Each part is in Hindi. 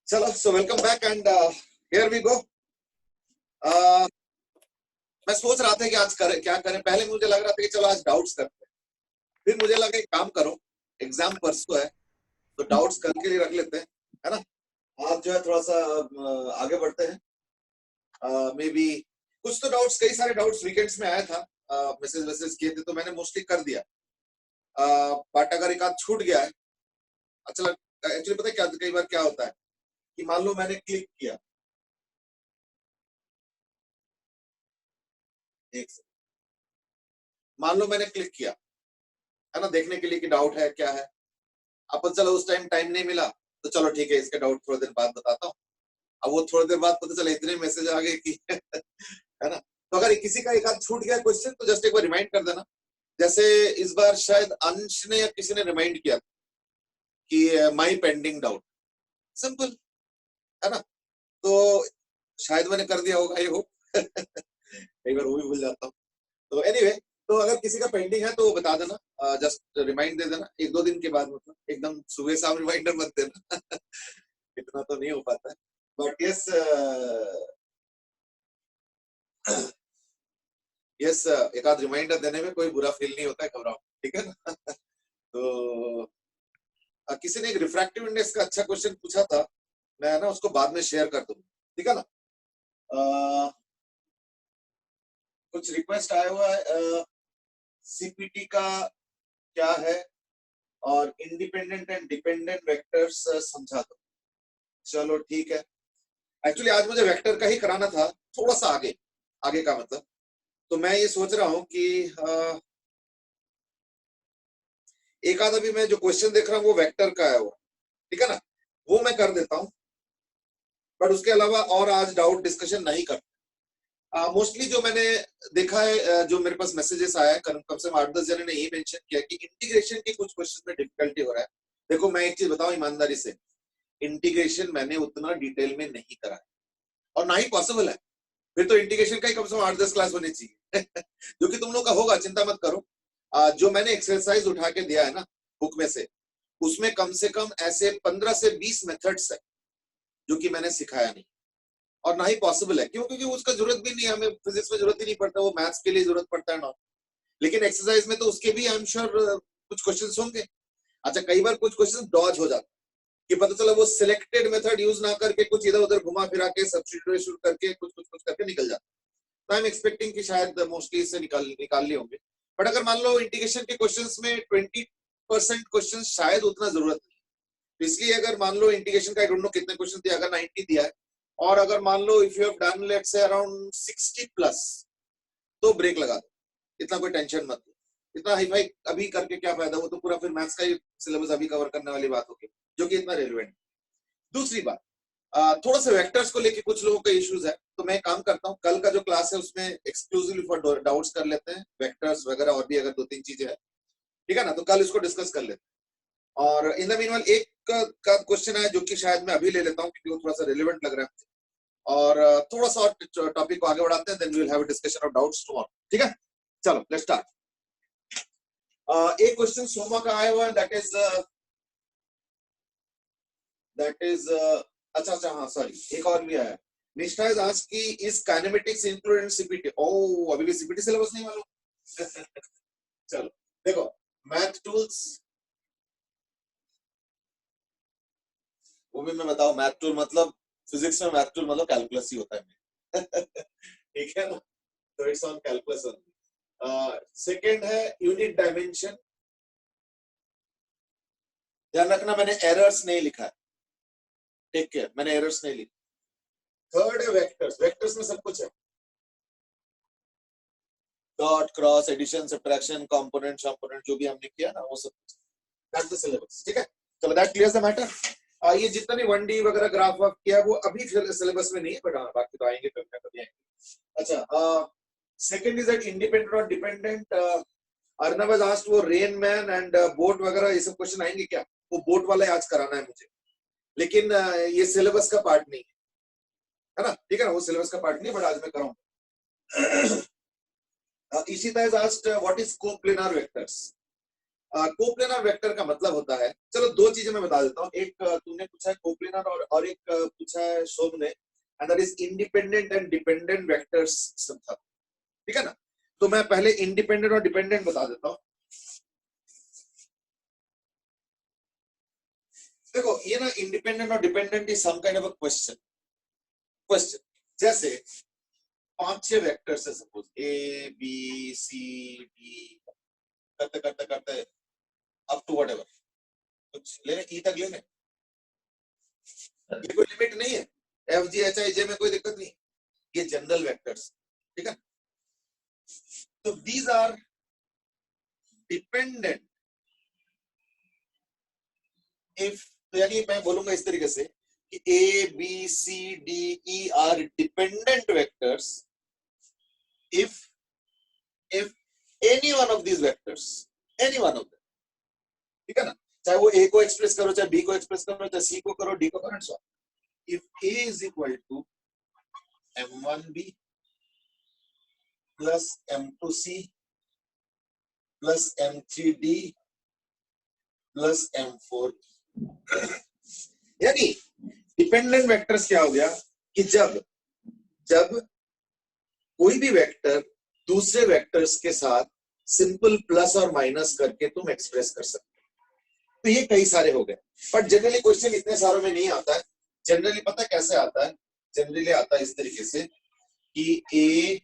चलो, so welcome back and here we go. मैं सोच रहा था कि आज क्या करें। पहले मुझे लग रहा था कि चलो आज डाउट्स करते हैं, फिर मुझे लगा एक काम करो, एग्जाम परसों है तो डाउट्स कल के लिए रख लेते हैं, है ना। आज जो है थोड़ा सा आगे बढ़ते हैं। मे बी कुछ तो डाउट्स, कई सारे डाउट्स वीकेंड्स में आया था, मैसेज वैसेज किए थे तो मैंने मोस्टली कर दिया। बट अगर एक आध छूट गया है, अच्छा एक्चुअली पता है क्या, कई बार क्या होता है कि मान लो मैंने क्लिक किया, एक सेकंड, मान लो मैंने क्लिक किया, है ना, देखने के लिए कि डाउट है क्या है। अब चलो उस टाइम नहीं मिला तो चलो ठीक है, इसके डाउट थोड़ी देर बाद बताता हूँ। अब वो थोड़ी देर बाद पता चला इतने मैसेज आ गए कि है ना। तो अगर किसी का एक आध छूट गया क्वेश्चन तो जस्ट एक बार रिमाइंड कर देना। जैसे इस बार शायद अंश ने या किसी ने रिमाइंड किया कि माई पेंडिंग डाउट, सिंपल, है ना। तो शायद मैंने कर दिया होगा, ये हो कई बार वो भी भूल जाता हूँ। तो एनीवे, तो अगर किसी का पेंडिंग है तो वो बता देना, जस्ट रिमाइंड दे देना एक दो दिन के बाद, मतलब एकदम सुबह शाम रिमाइंडर मत देना इतना तो नहीं हो पाता है, बट यस यस, एक आध रिमाइंडर देने में कोई बुरा फील नहीं होता है, घबराओ, ठीक है ना तो किसी ने एक रिफ्रैक्टिव इंडेक्स का अच्छा क्वेश्चन पूछा था, मैं ना उसको बाद में शेयर कर दूंगा, ठीक है ना। कुछ रिक्वेस्ट आया हुआ है, सीपीटी का क्या है और इंडिपेंडेंट एंड डिपेंडेंट वेक्टर्स समझा दो। चलो ठीक है, एक्चुअली आज मुझे वेक्टर का ही कराना था, थोड़ा सा आगे आगे का मतलब। तो मैं ये सोच रहा हूँ कि एक आध अभी मैं जो क्वेश्चन देख रहा हूँ वो वेक्टर का है, वो ठीक है ना, वो मैं कर देता हूँ। बट उसके अलावा और आज डाउट डिस्कशन नहीं करते। मोस्टली जो मैंने देखा है, जो मेरे पास मैसेजेस आया है, कम से कम 8-10 जने ने ये मेंशन किया कि इंटीग्रेशन के कुछ क्वेश्चन में डिफिकल्टी हो रहा है। देखो मैं एक चीज बताऊं ईमानदारी से, इंटीग्रेशन मैंने उतना डिटेल में नहीं करा है और ना ही पॉसिबल है। फिर तो इंटीग्रेशन का ही कम से कम 8-10 क्लास होनी चाहिए जो कि तुम लोग का होगा, चिंता मत करो। जो मैंने एक्सरसाइज उठा के दिया है ना बुक में उसमें कम से कम ऐसे 15 से 20 मेथड्स है जो कि मैंने सिखाया नहीं और ना ही पॉसिबल है। क्यों? क्योंकि उसका जरूरत भी नहीं है, हमें फिजिक्स में जरूरत ही नहीं पड़ता, वो मैथ्स के लिए जरूरत पड़ता है ना। लेकिन एक्सरसाइज में तो उसके भी आई एम श्योर कुछ क्वेश्चंस होंगे। अच्छा, कई बार कुछ क्वेश्चंस डॉज हो जाते कि पता चला वो सिलेक्टेड मेथड यूज ना करके कुछ इधर उधर घुमा फिरा के सब्स्टिट्यूशन करके कुछ करके निकल जाता। तो आई एम एक्सपेक्टिंग कि शायद मोस्टली इससे निकाल लिए होंगे। बट अगर मान लो इंटीग्रेशन के क्वेश्चंस में 20% क्वेश्चन शायद उतना जरूरत नहीं, तो इसलिए अगर मान लो इंटीग्रेशन का आई डोंट नो कितने क्वेश्चन दिया, अगर 90 दिया है और अगर मान लो if you have done let's say around 60 plus, तो ब्रेक लगा दो, इतना कोई टेंशन मत लो। इतना हाई फाई अभी करके क्या फायदा, वो तो पूरा फिर मैथ्स का ही सिलेबस अभी कवर करने वाली बात होगी जो कि इतना रेलिवेंट। दूसरी बात, थोड़ा सा वेक्टर्स को लेके कुछ लोगों का इश्यूज है, तो मैं काम करता हूँ कल का जो क्लास है उसमें एक्सक्लूसिवली फॉर डाउट्स कर लेते हैं, वेक्टर्स वगैरह और भी अगर दो तीन चीजें हैं, ठीक है ना, तो कल इसको डिस्कस कर लेते हैं। और इन द मीनवाइल एक का क्वेश्चन है जो कि शायद मैं अभी ले लेता हूँ क्योंकि वो थोड़ा सा रिलेवेंट लग रहा है, और थोड़ा सा टॉपिक को आगे बढ़ाते हैं, then we will have a discussion of doubts tomorrow, ठीक है। चलो लेट्स स्टार्ट। एक क्वेश्चन सोमा का आया हुआ है, दैट इज अच्छा हाँ सॉरी, एक और भी आया है। निष्ठा इज आस्क्ड कि is kinematics included in CPT. Oh, अभी भी सीपीटी सिलेबस नहीं मालूम चलो देखो, मैथ टूल्स, वो भी मैं बताऊं, मैथ टूल मतलब फिजिक्स में मैथ टूल मतलब कैलकुलस ही होता है ठीक है ना, तो it's on calculus only. Second है यूनिट डायमेंशन, ध्यान रखना मैंने एरर्स नहीं लिखा है, ठीक है, मैंने एरर्स नहीं लिखा। थर्ड है वेक्टर्स, वेक्टर्स में सब कुछ है, dot cross addition subtraction component component जो भी हमने किया ना वो सब कुछ, दैट्स द सिलेबस, ठीक है। चलो दैट क्लियर्स द मैटर। ये जितना भी 1D वगैरह ग्राफ वर्क किया वो अभी सिलेबस में नहीं है, बट बाकी तो आएंगे कभी ना कभी आएंगे। अच्छा, सेकंड इज दैट इंडिपेंडेंट और डिपेंडेंट। अर्नब हैज आस्क्ड वो रेन मैन एंड बोट वगैरह ये सब क्वेश्चन आएंगे क्या? वो बोट वाला आज कराना है मुझे, लेकिन ये सिलेबस का पार्ट नहीं है ना, ठीक है ना, वो सिलेबस का पार्ट नहीं, बट आज मैं कराऊंगा। Ishita has asked what is coplanar vectors. Coplanar vector का मतलब होता है, चलो दो दो चीजें मैं बता देता हूँ। एक तुमने पूछा है कोप्लेनर और एक पूछा है शोभ ने, and that is independent and dependent vectors system था, ठीक है ना। तो मैं पहले इंडिपेंडेंट और डिपेंडेंट बता देता हूँ। देखो ये ना इंडिपेंडेंट और dependent is some kind of a question. जैसे 5-6 वेक्टर्स है suppose, A B C D, करते करते करते अप टू व्हाटएवर, कुछ ले ई तक ले लें, ये कोई लिमिट नहीं है। एफ जी एच आई जे में कोई दिक्कत नहीं, ये जनरल वेक्टर्स, ठीक है। तो दीज आर डिपेंडेंट इफ, तो यानी मैं बोलूंगा इस तरीके से कि A B C D E are dependent vectors if any one of these vectors, any one of them, ठीक है ना, चाहे वो a को एक्सप्रेस करो, चाहे b को एक्सप्रेस करो, चाहे c को करो, d को करो, सो if a is equal to m1b plus m2c plus m3d plus m4, यानी डिपेंडेंट वेक्टर्स क्या हो गया कि जब कोई भी वेक्टर दूसरे वेक्टर्स के साथ सिंपल प्लस और माइनस करके तुम एक्सप्रेस कर सकते हो। तो ये कई सारे हो गए, बट जनरली क्वेश्चन इतने सारों में नहीं आता है। जनरली पता कैसे आता है, जनरली आता है इस तरीके से कि ए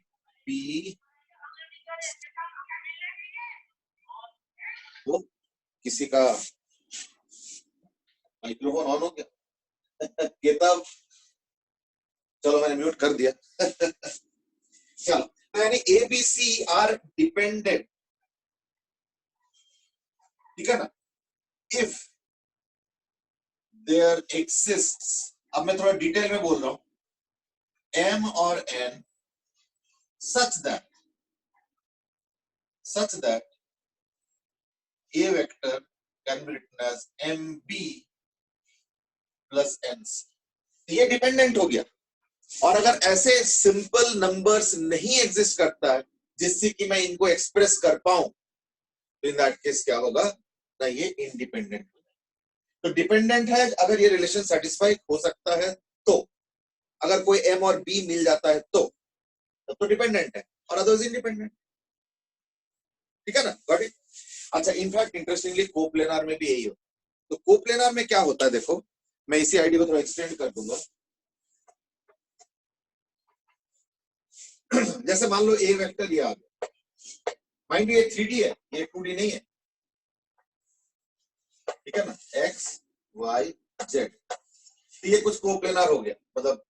बी, वो किसी का माइक्रोफोन ऑन हो गया किताब, चलो मैंने म्यूट कर दिया चलो, तो यानी A B C are dependent, ठीक है ना, इफ देयर exists, अब मैं थोड़ा डिटेल में बोल रहा हूं, m और n such that a vector can be written as mb plus nc, ये डिपेंडेंट हो गया। और अगर ऐसे सिंपल नंबर्स नहीं एग्जिस्ट करता है जिससे कि मैं इनको एक्सप्रेस कर पाऊं, तो इन दैट केस क्या होगा ना, ये इंडिपेंडेंट। तो डिपेंडेंट है अगर ये रिलेशन सेटिस्फाई हो सकता है, तो अगर कोई m और b मिल जाता है तो डिपेंडेंट है, और अदरवाइज इंडिपेंडेंट, ठीक है ना, गॉट इट। अच्छा, इनफैक्ट इंटरेस्टिंगली कोप्लेनार में भी यही होता है। तो कोप्लेनार में क्या होता है, देखो मैं इसी आईडी को थोड़ा एक्सटेंड कर दूंगा जैसे मान लो ए वेक्टर ये आ गया, माइंड ये 3D है, ये 2D नहीं है, ठीक है ना, एक्स वाई जेड, तो ये कुछ कोप्लेनार हो गया, मतलब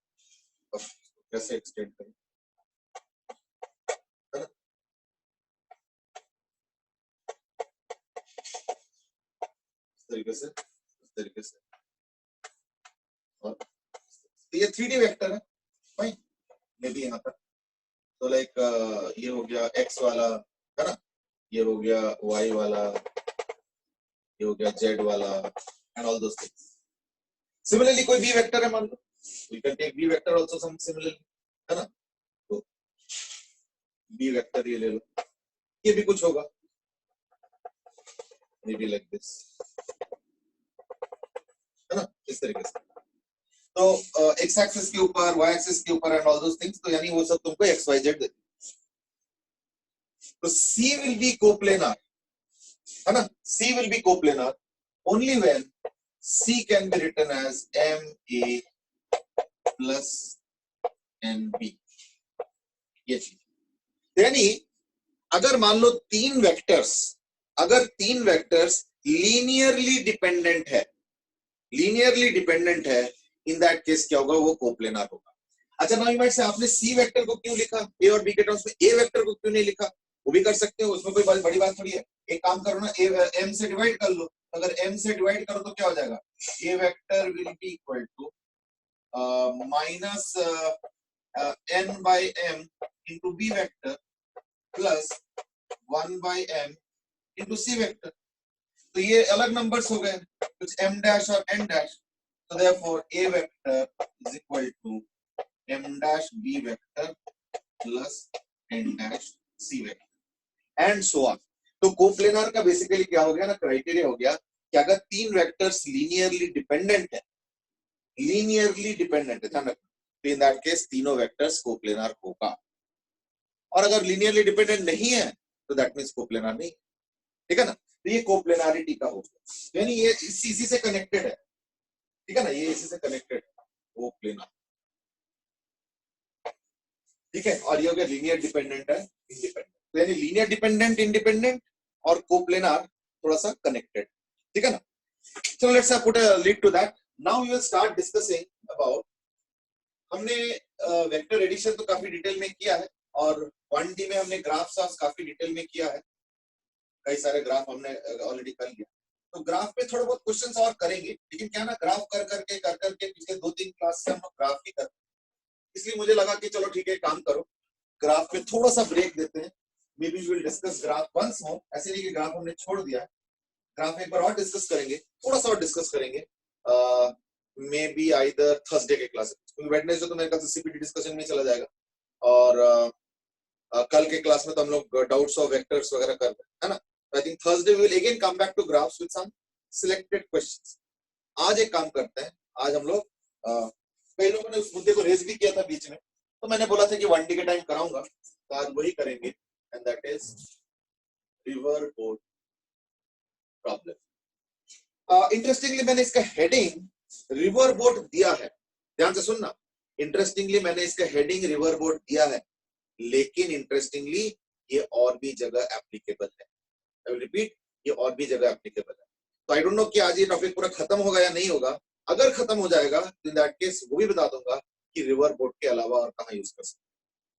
कैसे एक्सटेंड करें, है ना, इस तरीके से और ये 3D वेक्टर है भाई, मे भी यहाँ पर, तो लाइक ये हो गया एक्स वाला, है ना, ये हो गया वाई वाला, ये हो गया जेड वाला, and all those things. Similarly कोई बी वेक्टर है, मान लो we can take B vector also some similarly, है ना, तो बी वेक्टर ये ले लो, ये भी कुछ होगा मे बी लाइक दिस, है ना, इस तरीके से। तो एक्स एक्सिस के ऊपर, वाई एक्सिस के ऊपर एंड ऑल दोस थिंग्स, तो यानी वो सब तुमको एक्स वाई जेड देते। तो सी विल बी कोप्लेनार, है ना, C will be coplanar only when C can be written as MA plus NB, ये चीज। यानी अगर मान लो अगर तीन वेक्टर्स लीनियरली डिपेंडेंट है, इन दैट केस क्या होगा, वो कोप्लेनार होगा। अच्छा, नाउ यू माइट से आपने सी वेक्टर को क्यों लिखा, ए और बी के टर्म्स में ए वेक्टर को क्यों नहीं लिखा, वो भी कर सकते हो, उसमें कोई बड़ी बात थोड़ी है। एक काम करो ना, एम से डिवाइड कर लो, अगर m से डिवाइड करो तो क्या हो जाएगा, a vector will be equal to minus n by m into B vector plus 1 by m into C vector. तो ये अलग नंबर्स हो गए, कुछ m डैश और n डैश, तो therefore a vector is equal to m dash b vector plus n dash c vector and so on. तो कोप्लेनार का बेसिकली क्या हो गया ना, क्राइटेरिया हो गया कि अगर तीन वेक्टर्स लीनियरली डिपेंडेंट है, ध्यान रखना, तो इन दैट केस तीनों वेक्टर्स कोप्लेनार होगा, और अगर लीनियरली डिपेंडेंट नहीं है तो दैट मींस कोप्लेनार नहीं, ठीक है ना। तो ये कोप्लेनारिटी का हो गया, यानी ये इसी से कनेक्टेड है, ठीक है ना, ये इसी से कनेक्टेड है, कोप्लेनार, ठीक है। और ये हो गया लीनियर डिपेंडेंट है इंडिपेंडेंट, तो यानी लीनियर डिपेंडेंट इंडिपेंडेंट और कोप्लेनार थोड़ा सा कनेक्टेड, ठीक है ना। चलो let's put a lid to that. Now we will start discussing about, हमने वेक्टर एडिशन तो काफी डिटेल में किया है, और 1D में हमने ग्राफ्स काफी डिटेल में किया है, कई सारे ग्राफ हमने ऑलरेडी कर लिया। तो ग्राफ पे थोड़ा बहुत क्वेश्चंस और करेंगे, लेकिन क्या ना, ग्राफ कर करके पिछले 2-3 क्लास से हम लोग ग्राफ ही कर, इसलिए मुझे लगा कि चलो ठीक है, काम करो, ग्राफ पे थोड़ा सा ब्रेक देते हैं। Maybe will discuss graph once more, ऐसे नहीं कि ग्राफ हमने छोड़ दिया है, ग्राफ एक बार और डिस्कस करेंगे, थोड़ा सा और डिस्कस करेंगे, मे बी आइदर थर्सडे के क्लास, वेडनेसडे तो मेरे ख्याल से सीपीटी डिस्कशन में चला जाएगा, और कल के क्लास में तो हम लोग डाउट्स ऑफ वेक्टर्स वगैरह कर रहे हैं, है ना। I think Thursday we will again come back to graphs with some selected questions. आज एक काम करते हैं, आज हम लोग, कई लोगों ने उस मुद्दे को रेज भी किया था बीच में, तो मैंने बोला था कि 1D के टाइम कराऊंगा, तो आज वही करेंगे, and that is river boat problem. Interestingly मैंने इसका हेडिंग रिवर बोट दिया है, ध्यान से सुनना, इंटरेस्टिंगली मैंने इसका हेडिंग रिवर बोट दिया है, लेकिन इंटरेस्टिंगली ये और भी जगह एप्लीकेबल है, आई विल रिपीट, ये और भी जगह एप्लीकेबल है। तो आई डोंट नो कि आज ये टॉपिक पूरा खत्म होगा या नहीं होगा, अगर खत्म हो जाएगा तो इन दैट केस वो भी बता दूंगा कि रिवर बोट के अलावा और कहां यूज कर सकते,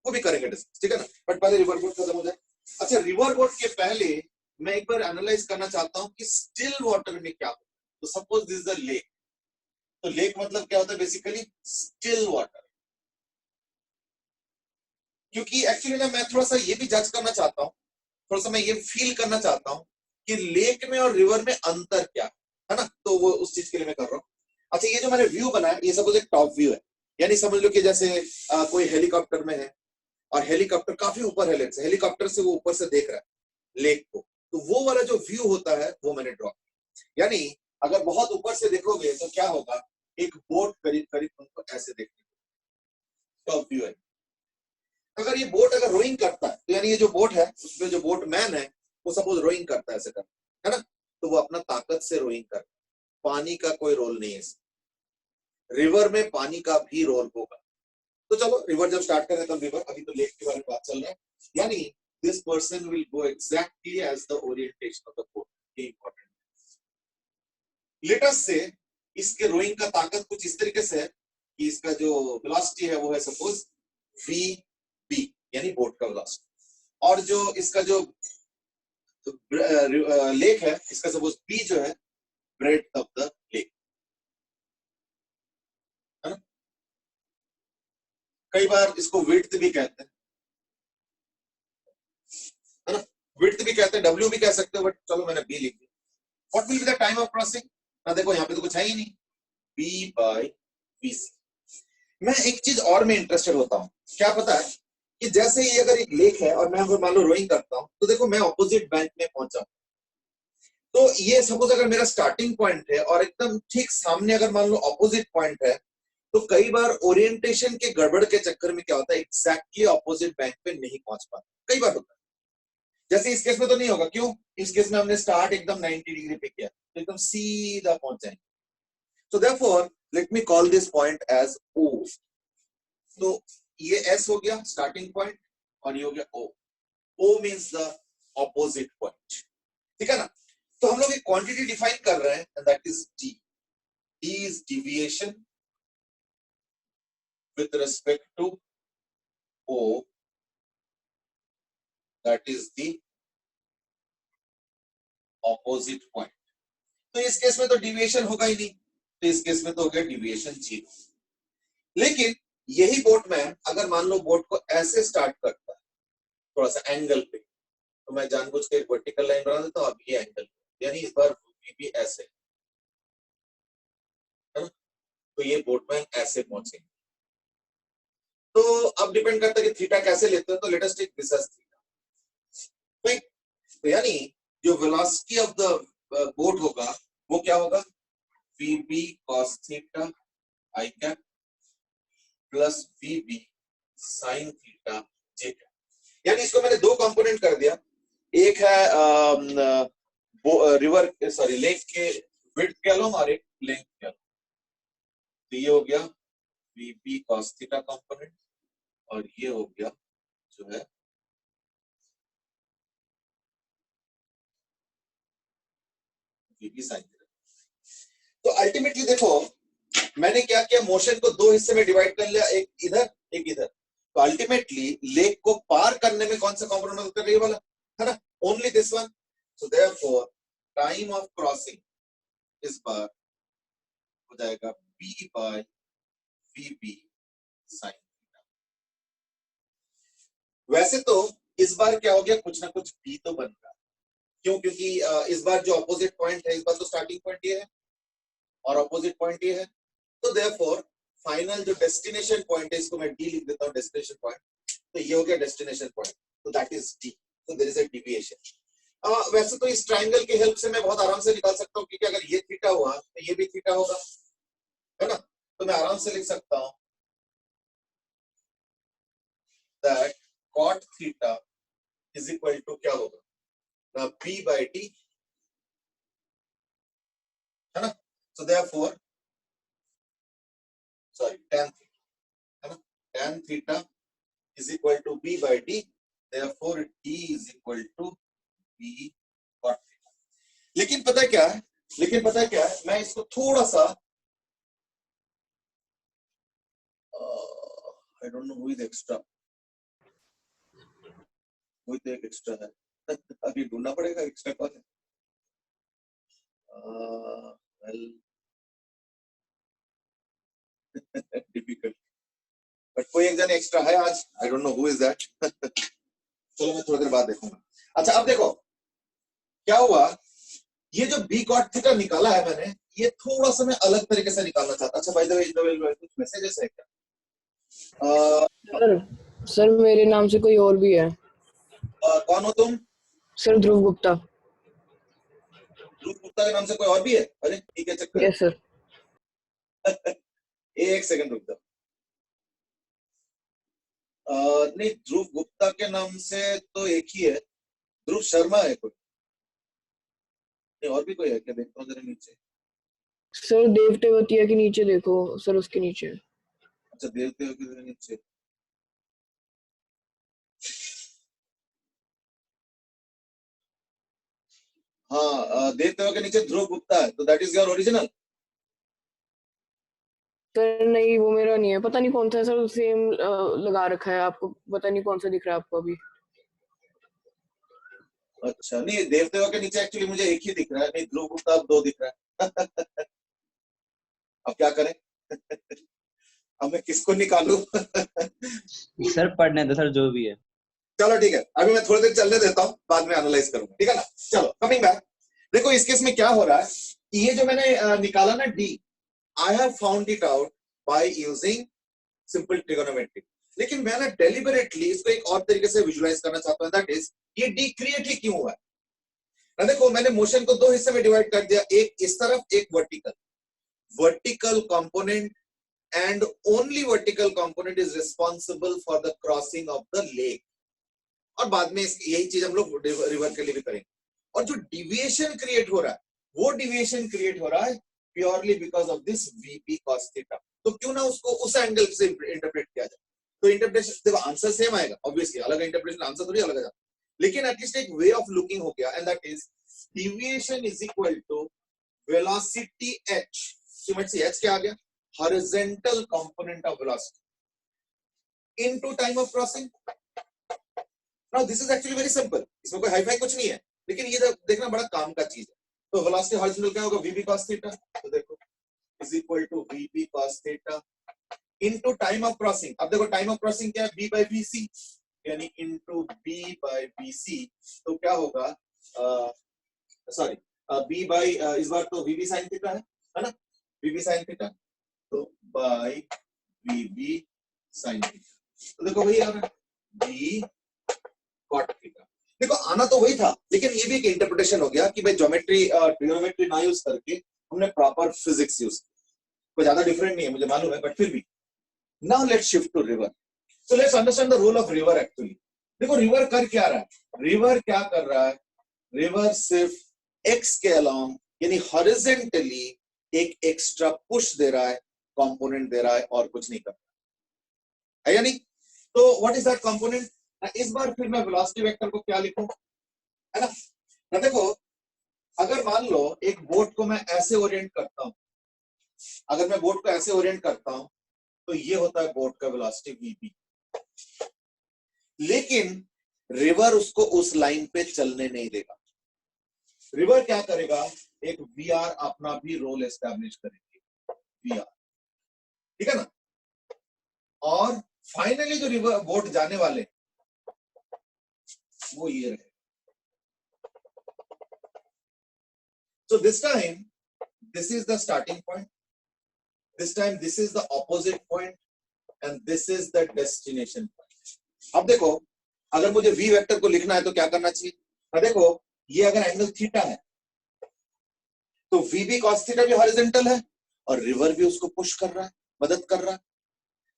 वो भी करेंगे डिस्कस, ठीक है ना। बट पहले रिवर बोट खत्म हो जाए। अच्छा, रिवर बोट के पहले मैं एक बार एनालाइज करना चाहता हूं कि स्टिल वाटर में क्या होता है। तो suppose this is the lake, तो लेक मतलब क्या होता है, बेसिकली स्टिल वाटर, क्योंकि एक्चुअली ना मैं थोड़ा सा ये भी जज करना चाहता हूँ, थोड़ा सा मैं ये फील करना चाहता हूँ कि लेक में और रिवर में अंतर क्या है ना, तो वो उस चीज के लिए मैं कर रहा हूँ। अच्छा, ये जो मैंने व्यू बनाया, ये सपोज एक टॉप व्यू है, यानी समझ लो कि जैसे कोई हेलीकॉप्टर में है, और हेलीकॉप्टर काफी ऊपर है, हेलीकॉप्टर से वो ऊपर से देख रहा है लेक को, तो वो वाला जो व्यू होता है वो मैंने ड्रॉ किया। यानी अगर बहुत ऊपर से देखोगे तो क्या होगा, एक बोट करीब करीब तुमको ऐसे देखने को, टॉप व्यू है। अगर ये बोट अगर रोइंग करता है, तो यानी ये जो बोट है उसमें जो बोट मैन है वो सपोज रोइंग करता है, ऐसे करता है ना, तो वो अपना ताकत से रोइंग करता है, पानी का कोई रोल नहीं है इसमें। रिवर में पानी का भी रोल होगा, तो चलो रिवर जब स्टार्ट करें तब रिवर, अभी तो लेक के बारे में बात चल रहा है। यानी this person will go exactly as the orientation of the boat, ये इंपॉर्टेंट। लेट अस से इसके रोइंग का ताकत कुछ इस तरीके से है कि इसका जो वेलोसिटी है वो है सपोज वी बी, यानी बोट का वेलोसिटी, और जो इसका जो लेक है, इसका सपोज बी जो है ब्रेड्थ ऑफ द लेक, है ना। कई बार इसको विड्थ भी कहते हैं, है ना, विड्थ भी कहते हैं, डब्ल्यू भी कह सकते हो, बट चलो मैंने बी लिख दिया। What will be the time of crossing, ना देखो यहाँ पे तो कुछ है ही नहीं, बी बाय बी सी। मैं एक चीज और में इंटरेस्टेड होता हूँ, क्या पता है, कि जैसे ही अगर एक लेक है और मैं अगर मान लो रोइंग करता हूँ, तो देखो मैं ऑपोजिट बैंक में पहुंचा, तो ये सपोज अगर मेरा स्टार्टिंग पॉइंट है और एकदम ठीक सामने अगर मान लो ऑपोजिट पॉइंट है, तो कई बार ओरिएंटेशन के गड़बड़ के चक्कर में क्या होता है, एग्जैक्टली ऑपोजिट बैंक पे नहीं पहुंच पाता, कई बार होता है। जैसे इस केस में तो नहीं होगा, क्यों, इस केस में हमने स्टार्ट एकदम 90 डिग्री पे किया, तो एकदम सीधा पहुंच जाएंगे। So therefore, let me call this point as O. तो ये S हो गया स्टार्टिंग पॉइंट, और ये हो गया O. O means the opposite point, ठीक है ना। तो हम लोग एक क्वांटिटी डिफाइन कर रहे हैं, and that is D. D is deviation with respect to O. That is the opposite point. तो इस केस में तो डिविएशन होगा ही नहीं, तो इस केस में तो हो गया डिविएशन 0। लेकिन यही बोट मैन अगर मान लो बोट को ऐसे स्टार्ट करता है थोड़ा सा एंगल पे, तो मैं जानबूझ के एक वर्टिकल लाइन बना देता हूं, अब ये एंगल, यानी इस बार भी ऐसे, है ना, तो ये बोटमैन ऐसे पहुंचेंगे। तो अब डिपेंड करता है कि थीटा कैसे लेते हैं, तो let us take this as theta, तो यानी जो वेलोसिटी ऑफ द बोट होगा वो क्या होगा, VB cos theta I cap plus VB sin theta J cap. यानी इसको मैंने दो कंपोनेंट कर दिया, एक है रिवर सॉरी लेक के विड्थ कह लो और एक लेंथ कह लो। तो ये हो गया VB cos थीटा कंपोनेंट और ये हो गया जो है VB sin थीटा। तो अल्टीमेटली देखो मैंने क्या किया, मोशन को दो हिस्से में डिवाइड कर लिया, एक इधर एक इधर। तो अल्टीमेटली लेक को पार करने में कौन सा कंपोनेंट मदद कर रही है वाला, है ना, only this one. So therefore time of crossing इस बार हो जाएगा B by VB sin theta. वैसे तो इस बार क्या हो गया, कुछ ना कुछ B तो बन रहा है, क्यों, क्योंकि इस बार जो अपोजिट पॉइंट है, इस बार तो स्टार्टिंग पॉइंट ये है और अपोजिट पॉइंट ये है। तो देयरफॉर फाइनल जो डेस्टिनेशन पॉइंट है, इसको मैं डी लिख देता हूं, डेस्टिनेशन पॉइंट। तो ये हो गया डेस्टिनेशन पॉइंट, तो दैट इज डी। तो देयर इज अ डिविएशन। वैसे तो इस ट्रायंगल की हेल्प से मैं बहुत आराम से निकाल सकता हूं, क्योंकि अगर ये थीटा हुआ तो ये भी थीटा होगा, है ना। तो मैं आराम से लिख सकता हूं that cot theta is equal to क्या होगा, B बाय डी, है ना। So therefore sorry tan theta, है ना, tan theta is equal to B by D, therefore D is equal to B cot theta। लेकिन पता है क्या है, लेकिन पता है क्या है, मैं इसको थोड़ा सा I don't know who is extra, कोई तो एक एक्स्ट्रा है अभी ढूंढना पड़ेगा एक्स्ट्रा कौन है। well difficult, बट कोई एक जन एक्स्ट्रा है आज, I don't know who is that चलो मैं थोड़ी देर बाद देखूंगा। अच्छा अब देखो क्या हुआ, ये जो B cot थीटा निकाला है मैंने, ये थोड़ा सा मैं अलग तरीके से निकालना चाहता। अच्छा बाय द वे कुछ मैसेजेस है क्या? सर सर मेरे नाम से कोई और भी है। कौन हो तुम? सर ध्रुव गुप्ता। ध्रुव गुप्ता के नाम से कोई और भी है? अरे ठीक है, चक्कर यस सर। एक सेकंड रुक जाओ। नहीं, ध्रुव गुप्ता के नाम से तो एक ही है, ध्रुव शर्मा है कोई, नहीं और भी कोई है क्या? देखता हूँ जरा नीचे। सर देव तेवतिया के नीचे देखो सर, उसके नीचे। अच्छा देवते के नीचे, हाँ देवते के नीचे ध्रुव गुप्ता है, तो that is your original. Sir नहीं वो मेरा नहीं है, पता नहीं कौन सा है सर, सेम लगा रखा है आपको, पता नहीं कौन सा दिख रहा है आपको अभी। अच्छा नहीं, देवते के नीचे एक्चुअली मुझे एक ही दिख रहा है, नहीं ध्रुव गुप्ता अब दो दिख रहा है अब क्या करें अब मैं किसको निकालूं सर पढ़ने दो सर जो भी है। चलो ठीक है, अभी मैं थोड़ी देर चलने देता हूँ, बाद में एनालाइज करूंगा, ठीक है ना। चलो कमिंग बैक, देखो इस केस में क्या हो रहा है, ये जो मैंने निकाला ना D, I have found it out by using simple trigonometry. लेकिन मैं ना डेलिबरेटली इसको एक और तरीके से विजुलाइज करना चाहता हूं, दैट इज ये डी क्रिएट ही क्यों हुआ है ना। देखो मैंने मोशन को दो हिस्से में डिवाइड कर दिया, एक इस तरफ एक vertical, vertical component and only vertical component is responsible for the crossing of the lake। और बाद में यही चीज हम लोग रिवर के लिए भी करेंगे। और जो डिविएशन क्रिएट हो रहा है, वो डिविएशन क्रिएट हो रहा है purely because of this VP cos theta. तो क्यों ना उसको उस एंगल से इंटरप्रेट किया जाए। तो इंटरप्रिटेशन देखो आंसर सेम आएगा, ऑब्वियसली अलग इंटरप्रिटेशन, आंसर थोड़ी अलग आएगा, लेकिन एटलीस्ट एक वे ऑफ लुकिंग हो गया, and that is deviation is equal to velocity h। So let's see h क्या आ गया, horizontal component of velocity into time of crossing। now this is actually very simple, इसमें कोई हाई-फाई कुछ नहीं है, लेकिन ये देखना बड़ा काम का चीज है। तो velocity horizontal क्या होगा, VB cos थीटा, तो देखो is equal to VB cos theta into time of crossing। अब देखो टाइम ऑफ क्रॉसिंग क्या है, B by BC, यानी into B by BC, तो क्या होगा, सॉरी B by इस बार तो VB sin थीटा है ना, VB sin थीटा, तो बाय VB sin थीटा। तो देखो वही आ रहा है B cot थीटा। देखो आना तो वही था, लेकिन ये भी एक इंटरप्रिटेशन हो गया कि भाई ज्योमेट्री ट्रिग्नोमेट्री ना यूज करके हमने प्रॉपर फिजिक्स यूज किया। कोई ज्यादा डिफरेंट नहीं है मुझे मालूम है, बट फिर भी now let's shift to river. So let's understand the role of river actually. देखो रिवर कर क्या रहा है, रिवर क्या कर रहा है, रिवर सिर्फ एक्स के अलोंग यानी हॉरिजॉन्टली एक एक्स्ट्रा पुश दे रहा है, कंपोनेंट दे रहा है, और कुछ नहीं कर रहा है या नहीं। तो व्हाट इज दैट कंपोनेंट? इस बार फिर मैं वेलोसिटी वेक्टर को क्या लिखूं, है ना। ना देखो, अगर मान लो एक बोट को मैं ऐसे ओरिएंट करता हूं, अगर मैं बोट को ऐसे ओरिएंट करता हूं तो ये होता है बोट का वेलोसिटी वीबी। लेकिन रिवर उसको उस लाइन पे चलने नहीं देगा। रिवर क्या करेगा, एक वीआर अपना भी रोल एस्टैब्लिश करेंगे, वीआर, ठीक है ना। और फाइनली जो रिवर बोट जाने वाले वो ये रहे। So this time, this is the starting point. This time, this is the opposite point, and this is the destination point. अब देखो, अगर मुझे v वेक्टर को लिखना है तो क्या करना चाहिए? अब देखो, ये अगर एंगल थीटा है, तो vb cos थीटा भी हॉरिजॉन्टल है और रिवर भी उसको पुश कर रहा है, मदद कर रहा है।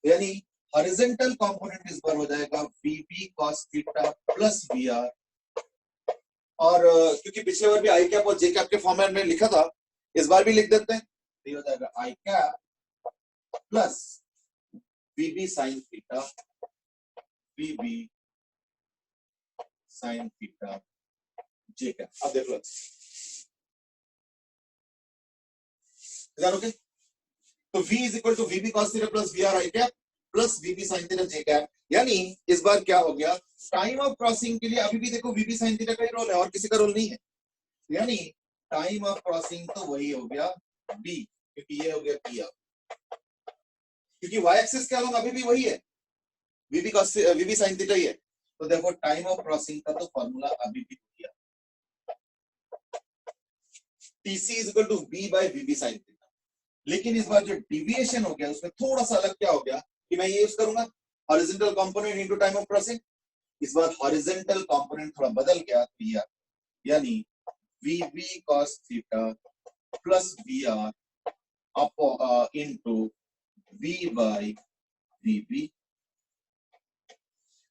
यानी हॉरिजॉन्टल कंपोनेंट इस बार हो जाएगा vb cos theta plus vr। और क्योंकि पिछले बार भी आई कैप और जे कैप के फॉर्मेट में लिखा था, इस बार भी लिख देते हैं, ये हो जाएगा I cap plus VB sine theta, VB sine theta J cap. अब देख लो, ओके। तो v is equal to VB cos theta plus VR I cap plus VB sine theta J cap. यानी इस बार क्या हो गया, टाइम ऑफ क्रॉसिंग के लिए अभी भी देखो वीबी साइन थीटा का ही रोल है और किसी का रोल नहीं है। यानी टाइम ऑफ क्रॉसिंग तो वही हो गया b, क्योंकि ये हो गया p, क्योंकि y एक्सिस के अलोंग अभी भी वही है, वीबी cos वीबी sin थीटा ही है। तो देखो टाइम ऑफ क्रॉसिंग का तो फॉर्मूला अभी भी दिया, tc is equal to b by VB sin theta. लेकिन इस बार जो डिविएशन हो गया उसमें थोड़ा सा अलग क्या हो गया कि मैं ये यूज करूंगा horizontal component into time of crossing. इस बार हॉरिजॉन्टल कंपोनेंट थोड़ा बदल गया, तो ये यानी VB cos theta plus VR up into v by VB.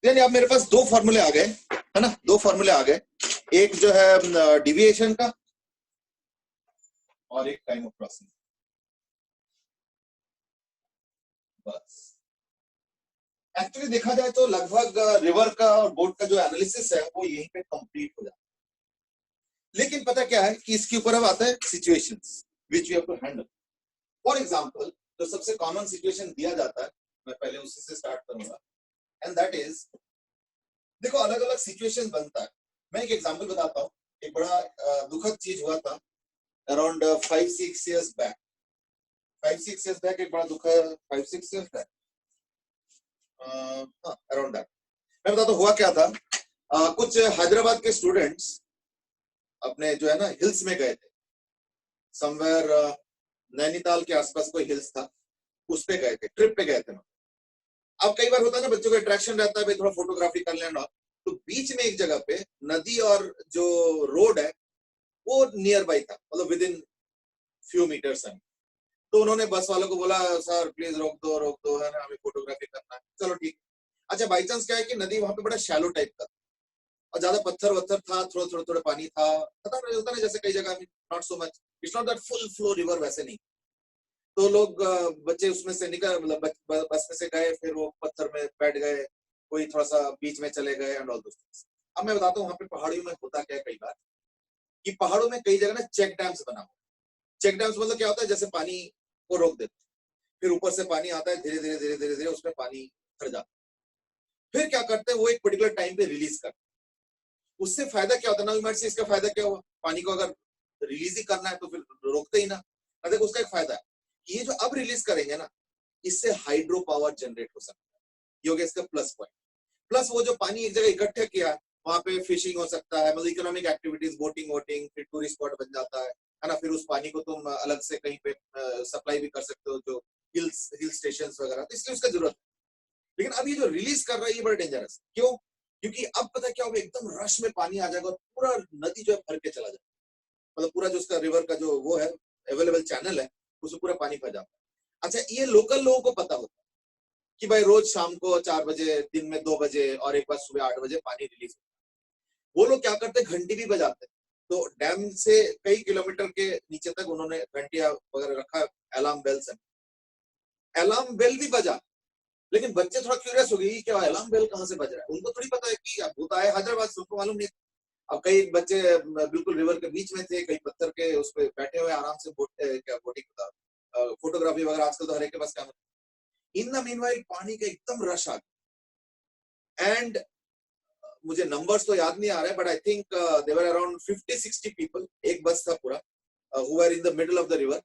यानी अब मेरे पास दो फॉर्मूले आ गए, है ना, दो फॉर्मूले आ गए, एक जो है डिविएशन का और एक टाइम ऑफ क्रॉसिंग। बस एक्चुअली देखा जाए तो लगभग रिवर का और बोट का जो एनालिसिस है वो यहीं पे कंप्लीट हो जाता है। लेकिन पता क्या है कि इसके ऊपर अब आता है situations which we have to handle. For example जो सबसे कॉमन सिचुएशन दिया जाता है, मैं पहले उसी से स्टार्ट करूंगा, एंड दैट इज, देखो अलग अलग सिचुएशन बनता है। मैं एक एग्जांपल बताता हूँ। एक बड़ा दुखद चीज हुआ था around 5-6 years back. 5-6 years back एक बड़ा दुखद 5-6 इयर्स बैक अराउंड दैट मैं बताता हूँ हुआ क्या था। कुछ हैदराबाद के स्टूडेंट्स अपने जो है ना हिल्स में गए थे, समवेयर नैनीताल के आसपास कोई हिल्स था, उस पे गए थे, ट्रिप पे गए थे। अब कई बार होता है ना बच्चों का अट्रैक्शन रहता है भाई थोड़ा फोटोग्राफी कर लेना, तो बीच में एक जगह पे नदी और जो रोड है वो नियर बाई था, मतलब विद इन फ्यू मीटर्स है। तो उन्होंने बस वालों को बोला सर प्लीज रोक दो, है ना, हमें फोटोग्राफी करना है। चलो ठीक। अच्छा बाई चांस क्या है कि नदी वहां पे बड़ा शैलो टाइप का और ज्यादा पत्थर वत्थर था, थोड़ा पानी था, पता नहीं होता ना जैसे कई जगह not so much, it's not that full flow river, वैसे नहीं। तो लोग बच्चे उसमें से निकल, मतलब बस में से गए, फिर वो पत्थर में बैठ गए, कोई थोड़ा सा बीच में चले गए एंड ऑल दोस थिंग्स। अब मैं बताता हूँ वहां पे पहाड़ियों में होता क्या है कई बार कि पहाड़ों में कई जगह ना चेक डैम्स बना हुआ। चेक डैम्स मतलब क्या होता है, जैसे पानी को रोक देते, फिर ऊपर से पानी आता है, धीरे धीरे उसमें पानी भर जाता है। फिर क्या करते हैं वो एक पर्टिकुलर टाइम पे रिलीज करते हैं। उससे फायदा क्या होता है ना, से इसका फायदा क्या हुआ, पानी को अगर रिलीज ही करना है तो फिर रोकते ही ना। देखो उसका एक फायदा है, ये जो अब रिलीज करेंगे ना, इससे हाइड्रो पावर जनरेट हो सकता है, ये हो गया इसका प्लस पॉइंट। प्लस वो जो पानी एक जगह इकट्ठा किया है वहां पे फिशिंग हो सकता है, मतलब इकोनॉमिक एक्टिविटीज, बोटिंग फिर टूरिस्ट स्पॉट बन जाता है ना। फिर उस पानी को तुम अलग से कहीं पे सप्लाई भी कर सकते हो, जो हिल स्टेशन वगैरह, तो इसलिए उसका जरूरत है। लेकिन अब ये जो रिलीज कर रहा है ये बड़ा डेंजरस, क्यों? क्योंकि अब पता है क्या होगा, एकदम रश में पानी आ जाएगा और पूरा नदी जो है भर के चला जाएगा, मतलब पूरा जो उसका रिवर का जो वो है अवेलेबल चैनल है उसमें पूरा पानी भर जाता है। अच्छा, ये लोकल लोगों को पता होता है कि भाई रोज शाम को 4 बजे, दिन में 2 बजे और एक बार सुबह 8 बजे पानी रिलीज होता है। वो लोग क्या करते हैं, घंटी भी बजाते हैं। तो डैम से कई किलोमीटर के नीचे तक उन्होंने घंटियां वगैरह रखा, अलार्म बेल्स है, अलार्म बेल भी बजा। लेकिन बच्चे थोड़ा क्यूरियस हो गए कि क्या अलार्म बेल कहाँ से बज रहा है, उनको थोड़ी पता है कि अब भूत आए हैदराबाद से, उनको मालूम नहीं। अब कई बच्चे बिल्कुल रिवर के बीच में थे, कई पत्थर के उस पे बैठे हुए आराम से बोटिंग फोटोग्राफी वगैरह आजकल तो हर एक के पास कैमरा। इन द मीनवाइल पानी का एकदम रश आ गया एंड मुझे नंबर्स तो याद नहीं आ रहे, but I think there were around 50-60 people, एक बस था पूरा, who were in the middle of the river.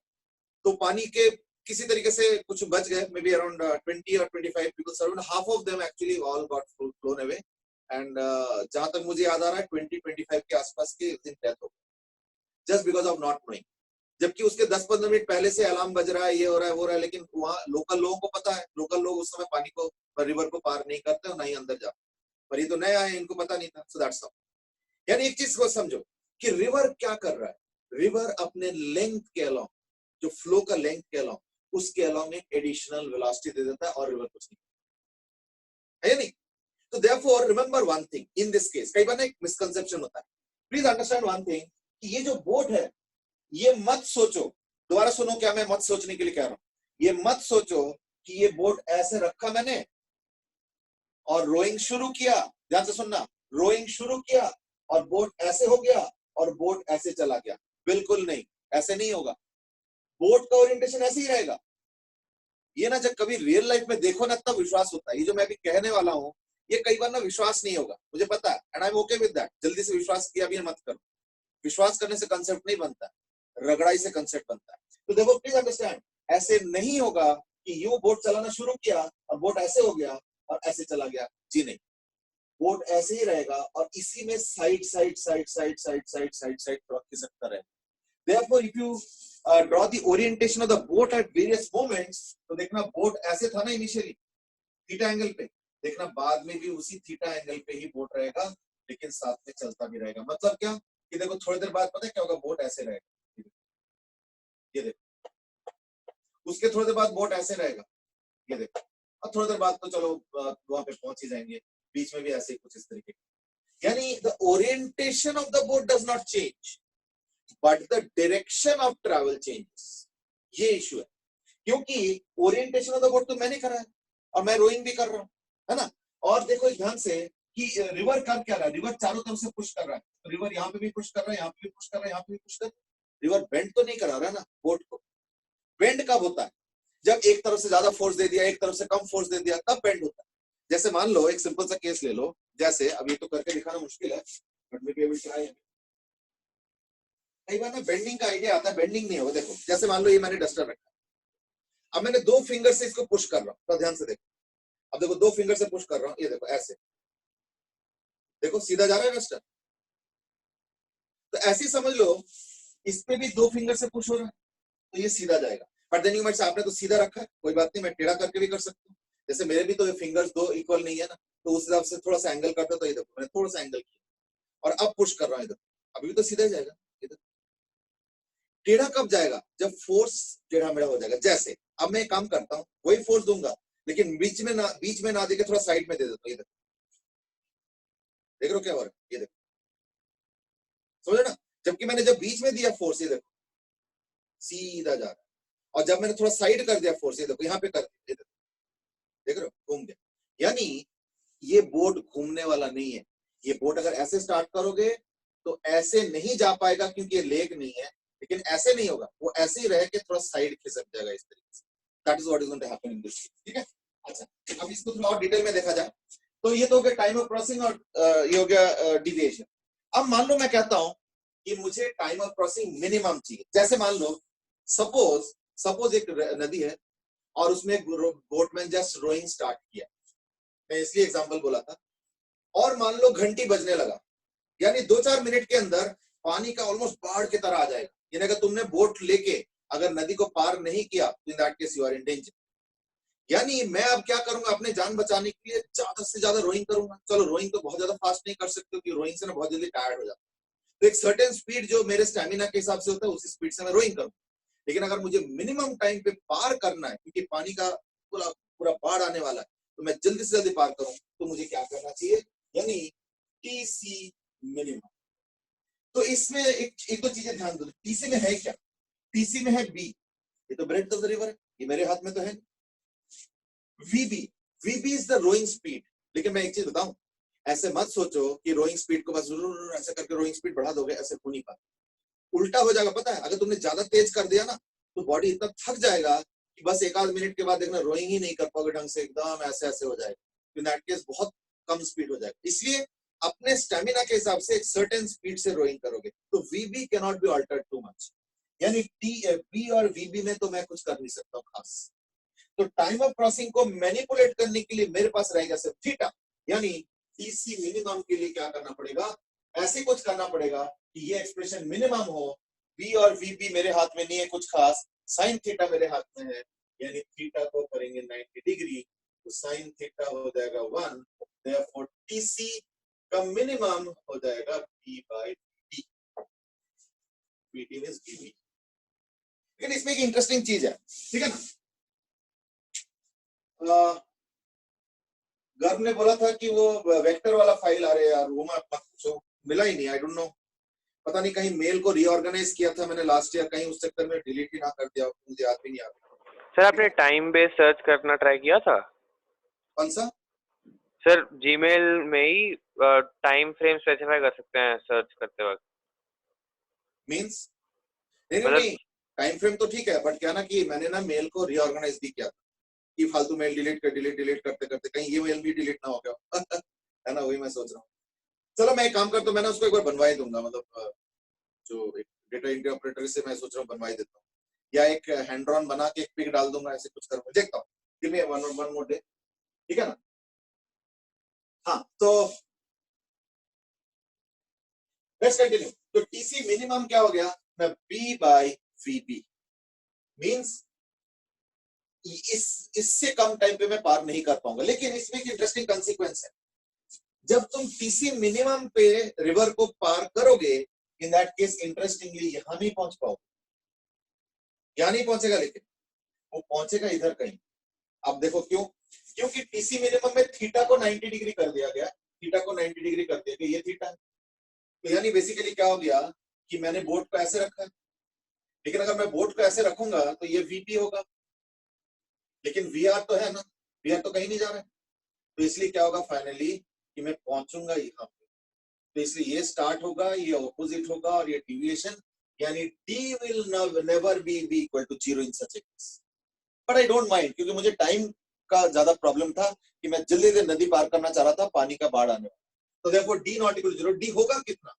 तो पानी के किसी तरीके से कुछ बच गए, maybe around 20 or 25 people, around half of them actually all got flown away and जहां तक मुझे याद आ रहा है 20-25 के आसपास के दिन डेथ हो गई, just because of not knowing. जबकि उसके 10-15 मिनट पहले से अलार्म बज रहा है, ये हो रहा है, वो रहा है, लेकिन वहाँ लोकल लोगों को पता है, लोकल लोग उस समय पानी को, रिवर को पार नहीं करते और ना ही अंदर जाते। पर ये तो नया है, इनको पता नहीं था, सो दैट्स ऑल। यानी एक चीज को समझो कि रिवर क्या कर रहा है, रिवर अपने लेंथ के अलावा, जो फ्लो का लेंथ के अलावा, उसके अलावा एक एडिशनल वेलोसिटी दे देता है और रिवर कुछ नहीं है, नहीं। तो therefore remember one thing in this case, कई बार ना एक मिसकंसेप्शन होता है, प्लीज अंडरस्टैंड वन थिंग कि ये जो बोट है, ये मत सोचो, दोबारा सुनो क्या मैं मत सोचने के लिए कह रहा हूं, ये मत सोचो कि ये बोट ऐसे रखा मैंने और रोइंग शुरू किया, ध्यान से सुनना, रोइंग शुरू किया और बोट ऐसे हो गया और बोट ऐसे चला गया, बिल्कुल नहीं, ऐसे नहीं होगा। बोट का ओरिएंटेशन ऐसे ही रहेगा। ये ना जब कभी रियल लाइफ में देखो ना तब विश्वास होता है। ये जो मैं अभी कहने वाला हूं, ये कई बार ना विश्वास नहीं होगा, मुझे पता है, and I am okay with that. जल्दी से विश्वास किया भी मत करो, विश्वास करने से कंसेप्ट नहीं बनता, रगड़ाई से कंसेप्ट बनता है। तो देखो प्लीज अंडरस्टैंड, ऐसे नहीं होगा कि यूं बोट चलाना शुरू किया और बोट ऐसे हो गया और ऐसे चला गया, जी नहीं, बोट ऐसे ही रहेगा और इसी में side side side side side side side side खिसकता रहेगा। Therefore, if you draw the orientation of the boat at various moments, तो देखना बोट ऐसे था ना इनिशियली थीटा एंगल पे, देखना बाद में भी उसी थीटा एंगल पे ही बोट रहेगा, लेकिन साथ में चलता भी रहेगा। मतलब क्या कि देखो थोड़ी देर बाद पता है क्या होगा, बोट ऐसे रहेगा, ये देखो, उसके थोड़ी देर बाद बोट ऐसे रहेगा, ये देखो, और थोड़ी देर बाद तो चलो वहां पे पहुंच ही जाएंगे, बीच में भी ऐसे कुछ इस तरीके। यानी the orientation of the boat does not change but the direction of travel changes, ये इशू है। क्योंकि ओरिएंटेशन ऑफ द बोट तो मैंने करा है और मैं रोइंग भी कर रहा हूं, है ना। और देखो ध्यान से कि रिवर कर क्या रहा है, रिवर चारों तरफ से पुश कर रहा है, तो रिवर यहाँ पे भी पुश कर रहा है, यहाँ पे भी पुश कर रहा है, यहाँ पे भी पुश कर रहा है। रिवर बेंड तो नहीं करा रहा है ना बोट को। बेंड कब होता है, जब एक तरफ से ज्यादा फोर्स दे दिया, एक तरफ से कम फोर्स दे दिया, तब बेंड होता है। जैसे मान लो एक सिंपल सा केस ले लो, जैसे अब ये तो करके दिखाना मुश्किल है, but maybe I will try. कई बार ना बेंडिंग का आइडिया आता है, बेंडिंग नहीं होगा। देखो जैसे मान लो ये मैंने डस्टर रखा, अब मैंने 2 फिंगर से इसको पुश कर रहा हूं, तो ध्यान से देखो, अब देखो 2 फिंगर से पुश कर रहा हूं, ये देखो ऐसे, देखो सीधा जा रहा है डस्टर। तो ऐसे समझ लो इस पे भी 2 फिंगर से पुश हो रहा है, तो ये सीधा जाएगा। बट देन यू माइट से आपने तो सीधा रखा है, कोई बात नहीं, मैं टेढ़ा करके भी कर सकता हूँ। जैसे मेरे भी तो फिंगर्स 2 इक्वल नहीं है ना, तो उस हिसाब से थोड़ा सा एंगल करता, तो ये देखो मैंने थोड़ा सा एंगल किया और अब पुश कर रहा हूँ, इधर अभी भी तो सीधा जाएगा। इधर टेढ़ा कब जाएगा, जब फोर्स टेढ़ा मेढ़ा हो जाएगा। जैसे अब मैं काम करता हूँ, वही फोर्स दूंगा, लेकिन बीच में ना देके थोड़ा साइड में दे देता हूँ, ये देखो, देख रहे हो क्या हो रहा है, ये देखो, समझो ना। जबकि मैंने जब बीच में दिया फोर्स, ये देखो सीधा जा रहा है, और जब मैंने थोड़ा साइड कर दिया फोर्स, ये देखो यहाँ पे कर दिया, ये देखो, देख रहे हो घूम गया। यानी ये बोट घूमने वाला नहीं है। ये बोट अगर ऐसे स्टार्ट करोगे तो ऐसे नहीं जा पाएगा, क्योंकि ये लेक नहीं है, लेकिन ऐसे नहीं होगा, वो ऐसे ही रह के थोड़ा साइड खिसक जाएगा इस तरीके से। That is what is going to happen in this case, ठीक है। अच्छा, अब इसको थोड़ा और डिटेल में देखा जाए तो ये तो हो गया टाइम ऑफ क्रॉसिंग और ये हो गया डिविएशन। अब मान लो मैं कहता हूं कि मुझे टाइम ऑफ क्रॉसिंग मिनिमम चाहिए। जैसे मान लो सपोज एक नदी है और उसमें बोटमैन जस्ट रोइंग स्टार्ट किया, मैं इसलिए एग्जांपल बोला था, और मान लो घंटी बजने लगा, यानी 2-4 मिनट के अंदर पानी का ऑलमोस्ट बाढ़ की तरह आ जाएगा। यानी अगर तुमने बोट लेके अगर नदी को पार नहीं किया, तो in that case you are in danger. यानी मैं अब क्या करूंगा, अपने जान बचाने के लिए ज्यादा से ज्यादा रोइंग करूंगा। चलो रोइंग तो बहुत ज्यादा फास्ट नहीं कर सकते, क्योंकि रोइंग से ना बहुत जल्दी टायर्ड हो जाता है। तो एक सर्टेन स्पीड जो मेरे स्टेमिना के हिसाब से होता है, उसी स्पीड से मैं रोइंग करूंगा। लेकिन अगर मुझे मिनिमम टाइम पे पार करना है, क्योंकि पानी का पूरा पूरा बाढ़ आने वाला है, तो मैं जल्दी से जल्दी पार करूं, तो मुझे क्या करना चाहिए, यानी टीसी मिनिमम। तो इसमें एक दो चीजें ध्यान दो। टीसी में है क्या, टीसी में है बी, ये तो ब्रेड ऑफ द रिवर है, ये मेरे हाथ में तो है। वीबी, वीबी इज द रोइंग स्पीड। लेकिन मैं एक चीज बताऊं, ऐसे मत सोचो कि रोइंग स्पीड को बस ऐसे करके रोइंग स्पीड बढ़ा दोगे, ऐसे हो नहीं पाता। उल्टा हो जाएगा, पता है, अगर तुमने ज्यादा तेज कर दिया ना, तो बॉडी इतना थक जाएगा कि बस एक आध मिनट के बाद देखना रोइंग ही नहीं कर पाओगे ढंग से, एकदम ऐसे ऐसे हो जाएगा। इन दैट केस बहुत कम स्पीड हो जाएगा। इसलिए अपने स्टेमिना के हिसाब से एक सर्टेन स्पीड से रोइंग करोगे। तो VB can not be altered too much, यानी टी बी और वीबी में तो मैं कुछ कर नहीं सकता हूँ खास। तो टाइम ऑफ क्रॉसिंग को मैनिपुलेट करने के लिए मेरे पास रहेगा सिर्फ थीटा, यानी टीसी मिनिमम के लिए क्या करना पड़ेगा, ऐसे कुछ करना पड़ेगा कि ये एक्सप्रेशन मिनिमम हो। वी और वीबी मेरे हाथ में नहीं है कुछ खास, साइन थीटा मेरे हाथ में है, यानी थीटा को करेंगे 90 डिग्री, तो साइन थीटा हो जाएगा 1, देयरफॉर टीसी का मिनिमम हो जाएगा B by D, BT means BB. लेकिन इसमें एक इंटरेस्टिंग चीज है, ठीक है ना। गर्भ ने बोला था कि वो वेक्टर वाला फाइल आ रहे यार, वो मैं पूछो, मिला ही नहीं, आई डोंट नो, पता नहीं कहीं मेल को रीऑर्गेनाइज किया था मैंने लास्ट ईयर, कहीं उस चक्कर में डिलीट ही ना कर दिया, मुझे याद भी नहीं आ रहा। सर आपने टाइम बेस सर्च करना ट्राई किया था? कौन सा? सर जीमेल में ही टाइम फ्रेम स्पेसिफाई कर सकते हैं सर्च करते वक्त। मींस नहीं नहीं मतलब नहीं, टाइम फ्रेम तो ठीक है, बट क्या ना कि मैंने ना मेल को रीऑर्गेनाइज भी किया था कि फालतू मेल डिलीट करते करते कहीं ये मेल भी डिलीट ना हो गया है ना, वही मैं सोच रहा हूँ। चलो मैं एक काम करता हूँ, मैं ना उसको एक बार बनवा ही दूंगा, मतलब जो डेटा इंटरप्रेटर से मैं सोच रहा हूँ बनवा ही देता हूँ, या एक हैंड ड्रॉन बना के एक पिक डाल दूंगा, ऐसे कुछ करूंगा, देखता हूँ। Give me one more day, ठीक है ना। हाँ तो लेट्स कंटिन्यू। तो टीसी मिनिमम क्या हो गया, मैं बी बाय वीबी, मींस इससे कम टाइम पे मैं पार नहीं कर पाऊंगा। लेकिन इसमें एक इंटरेस्टिंग कंसीक्वेंस है, जब तुम टीसी मिनिमम पे रिवर को पार करोगे, इन दैट केस इंटरेस्टिंगली यहां नहीं पहुंच पाओगे, यहां नहीं पहुंचेगा, लेकिन वो पहुंचेगा इधर कहीं। अब देखो क्यों, क्योंकि टीसी मिनिमम में थीटा को 90 डिग्री कर दिया गया, थीटा को 90 डिग्री कर दिया गया, ये थीटा है। तो यानी बेसिकली क्या हो गया कि मैंने बोर्ड को ऐसे रखा है, लेकिन अगर मैं बोर्ड को ऐसे रखूंगा तो ये वीपी होगा, लेकिन वीआर तो है ना, वीआर तो कहीं नहीं जा रहा है। तो इसलिए क्या होगा फाइनली कि मैं पहुंचूंगा यहाँ पे, तो इसलिए ये स्टार्ट होगा, ये ऑपोजिट होगा, और ये डिविएशन, यानी D will never be equal to 0 in such a case. But I don't mind, क्योंकि मुझे टाइम का ज्यादा प्रॉब्लम था कि मैं जल्दी से नदी पार करना चाह रहा था, पानी का बाढ़ आने वाला। तो देखो D not equal to 0, D होगा कितना,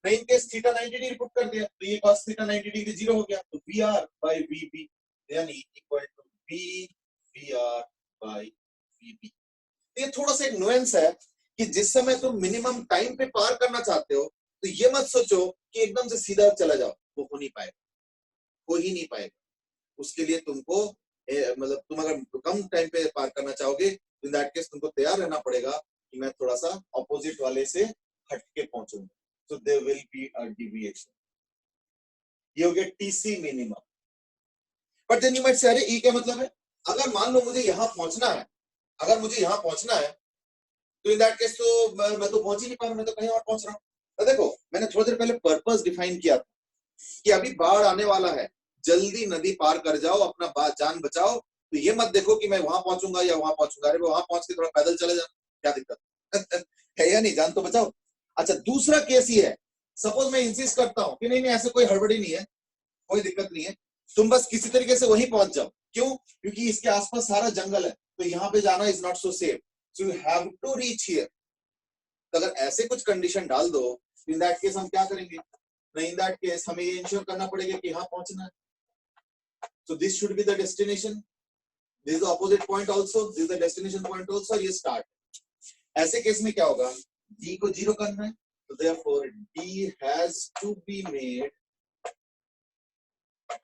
नहीं in case theta 90 degree put कर दिया, तो ये cos थीटा 90 डिग्री 0 हो गया, तो V R by V B यानी equal to V R by V B. ये थोड़ा सा एक नुएंस है कि जिस समय तुम मिनिमम टाइम पे पार करना चाहते हो, तो ये मत सोचो कि एकदम से सीधा चला जाओ, वो हो नहीं पाएगा, हो ही नहीं पाएगा। उसके लिए तुमको मतलब तुम अगर कम टाइम पे पार करना चाहोगे, तो इन दैट केस तुमको तैयार रहना पड़ेगा कि मैं थोड़ा सा ऑपोजिट वाले से हटके पहुंचूंगा, so there will be a deviation. ये हो गया TC minimum. But then you might say, अरे ये क्या मतलब है, अगर मान लो मुझे यहां पहुंचना है, अगर मुझे यहां पहुंचना है, तो इन दैट केस तो मैं तो पहुंच ही नहीं पा रहा, मैं तो कहीं और पहुंच रहा हूं। तो देखो मैंने थोड़ी देर पहले पर्पस डिफाइन किया था कि अभी बाढ़ आने वाला है, जल्दी नदी पार कर जाओ, अपना जान बचाओ। तो ये मत देखो कि मैं वहां पहुंचूंगा या वहां पहुंचूंगा, अरे वहां पहुंच के थोड़ा पैदल चले जाना, क्या दिक्कत है या नहीं, जान तो बचाओ। अच्छा दूसरा केस ये है, सपोज मैं इंसिस्ट करता हूं कि नहीं नहीं ऐसे कोई हड़बड़ी नहीं है, कोई दिक्कत नहीं है, तुम बस किसी तरीके से वहीं पहुंच जाओ। क्यों, क्योंकि इसके आसपास सारा जंगल है, तो यहाँ पे जाना is not so safe, so you have to reach here. तो अगर ऐसे कुछ कंडीशन डाल दो, इन दैट केस हम क्या करेंगे, नहीं इन दैट केस हमें ये इंश्योर करना पड़ेगा कि यहाँ पहुंचना है, so this should be the destination, this is the opposite point also, this is the destination point also, ये start। ऐसे केस में क्या होगा, d को 0 करना है, तो therefore d has to be made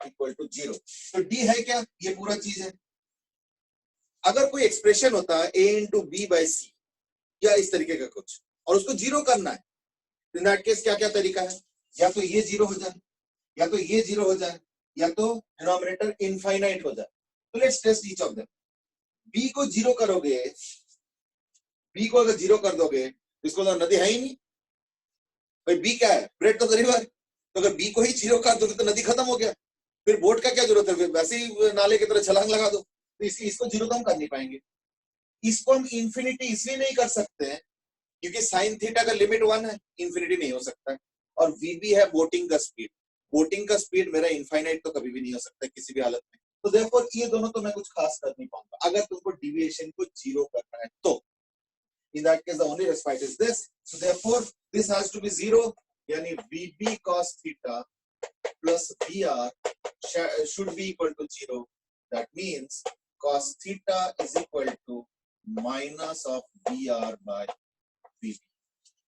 equal to 0। तो d है क्या, ये पूरा चीज है, अगर कोई एक्सप्रेशन होता है a इंटू बी बाई सी या इस तरीके का कुछ और उसको जीरो करना है, इन दैट केस क्या क्या तरीका है, या तो ये जीरो हो जाए, या तो ये जीरो हो जाए, या तो डिनोमिनेटर इनफाइनाइट हो जाए। तो let's test each of them. B को जीरो करोगे, बी को अगर जीरो कर दोगे तो इसको तो नदी है ही नहीं भाई, बी क्या है, ब्रेड तो रिवर। तो अगर बी को ही जीरो कर दोगे तो नदी खत्म हो गया, फिर बोट का क्या जरूरत है, फिर वैसे ही नाले की तरह छलांग लगा दो। तो इसलिए इसको जीरो तो हम कर नहीं पाएंगे। इसको हम इंफिनिटी इसलिए नहीं कर सकते हैं क्योंकि साइन थीटा का लिमिट 1 है, इंफिनिटी नहीं हो सकता है। और वीबी है बोटिंग का स्पीड, बोटिंग का स्पीड मेरा इनफाइनाइट तो कभी भी नहीं हो सकता किसी भी हालत में। तो देयरफॉर ये दोनों तो मैं कुछ खास कर नहीं पाऊंगा। अगर तुमको डिविएशन को जीरो करना है तो in that case the only respite is this, so therefore this has to be zero, yani vb cos theta plus vr should be equal to 0. That means cos theta is equal to minus of vr by vb।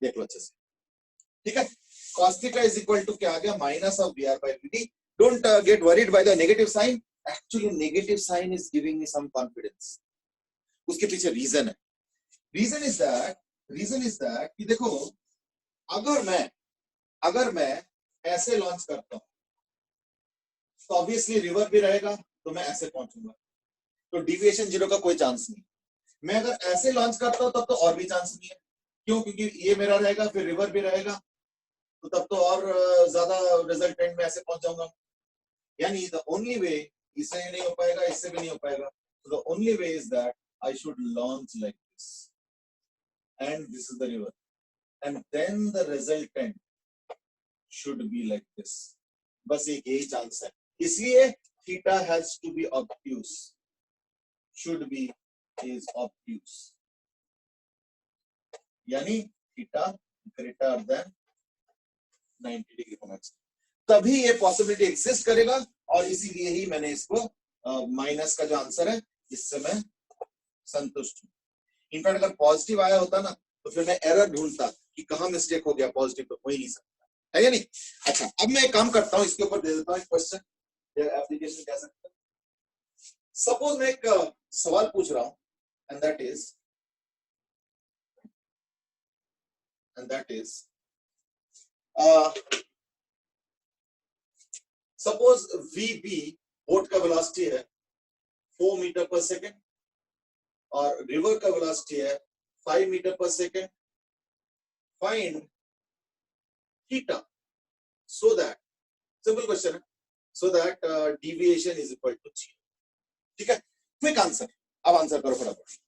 देख लो अच्छे से, ठीक है। cos theta is equal to क्या आ गया, minus of vr by vb। don't get worried by the negative sign, actually negative sign is giving me some confidence। उसके पीछे रीजन है। रीजन इज दैट कि देखो अगर मैं ऐसे लॉन्च करता हूं तो ऑब्वियसली रिवर भी रहेगा, तो मैं ऐसे पहुंचूंगा, तो डिविएशन जीरो का कोई चांस नहीं। मैं अगर ऐसे लॉन्च करता हूं तब तो और भी चांस नहीं है। क्यों? क्योंकि ये मेरा रहेगा, फिर रिवर भी रहेगा, तो तब तो और ज्यादा रिजल्ट एंड में ऐसे पहुंच जाऊंगा। यानी द ओनली वे, इससे नहीं हो पाएगा, इससे भी नहीं हो पाएगा। The only way is that I should launch like this and this is the river, and then the resultant should be like this। बस एक यही चांस है, इसलिए theta has to be obtuse, should be is obtuse, यानी theta greater than 90 डिग्री होना चाहिए, तभी ये पॉसिबिलिटी एग्जिस्ट करेगा। और इसीलिए ही मैंने इसको माइनस का जो आंसर है इससे मैं संतुष्ट हूं। इनफैक्ट अगर पॉजिटिव आया होता ना तो फिर मैं एरर ढूंढता कि कहां मिस्टेक हो गया, पॉजिटिव तो हो ही नहीं सकता है या नहीं। अच्छा, अब मैं एक काम करता हूं, इसके ऊपर दे देता हूं एक क्वेश्चन, एप्लीकेशन कह सकते हैं। सपोज मैं एक सवाल पूछ रहा हूं and that is suppose VB boat का वेलोसिटी है 4 मीटर पर सेकेंड और रिवर का वेलोसिटी है 5 metre per second. Find theta so that, simple question है, so that deviation is equal to 0। ठीक है, क्विक आंसर, अब आंसर करो फटाफट।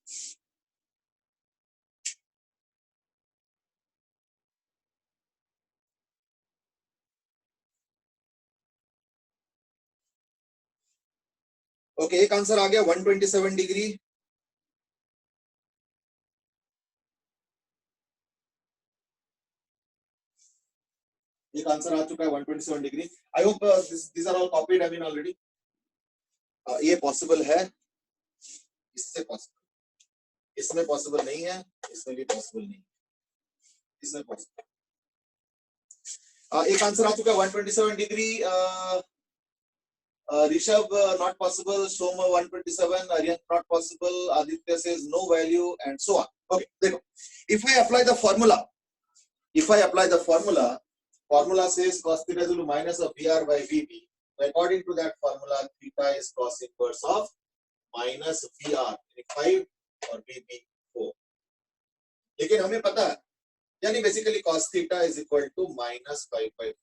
ओके, एक आंसर आ गया 127 डिग्री। एक आंसर आ चुका है 127 degree. I hope this are all copied, I mean already. ये पॉसिबल है, इससे पॉसिबल, इसमें पॉसिबल नहीं है, इसमें भी पॉसिबल नहीं, इसमें पॉसिबल। एक आंसर आ चुका है 127 degree. Rishabh not possible, Soma 127, Aryan not possible, Aditya says no value, and so on. Okay, देखो, if I apply the formula, formula says cos theta is equal to minus of VR by VB. So according to that formula, theta is cos inverse of minus VR, 5 और VB 4. लेकिन हमें पता है, यानी basically cos theta is equal to minus 5 by 4.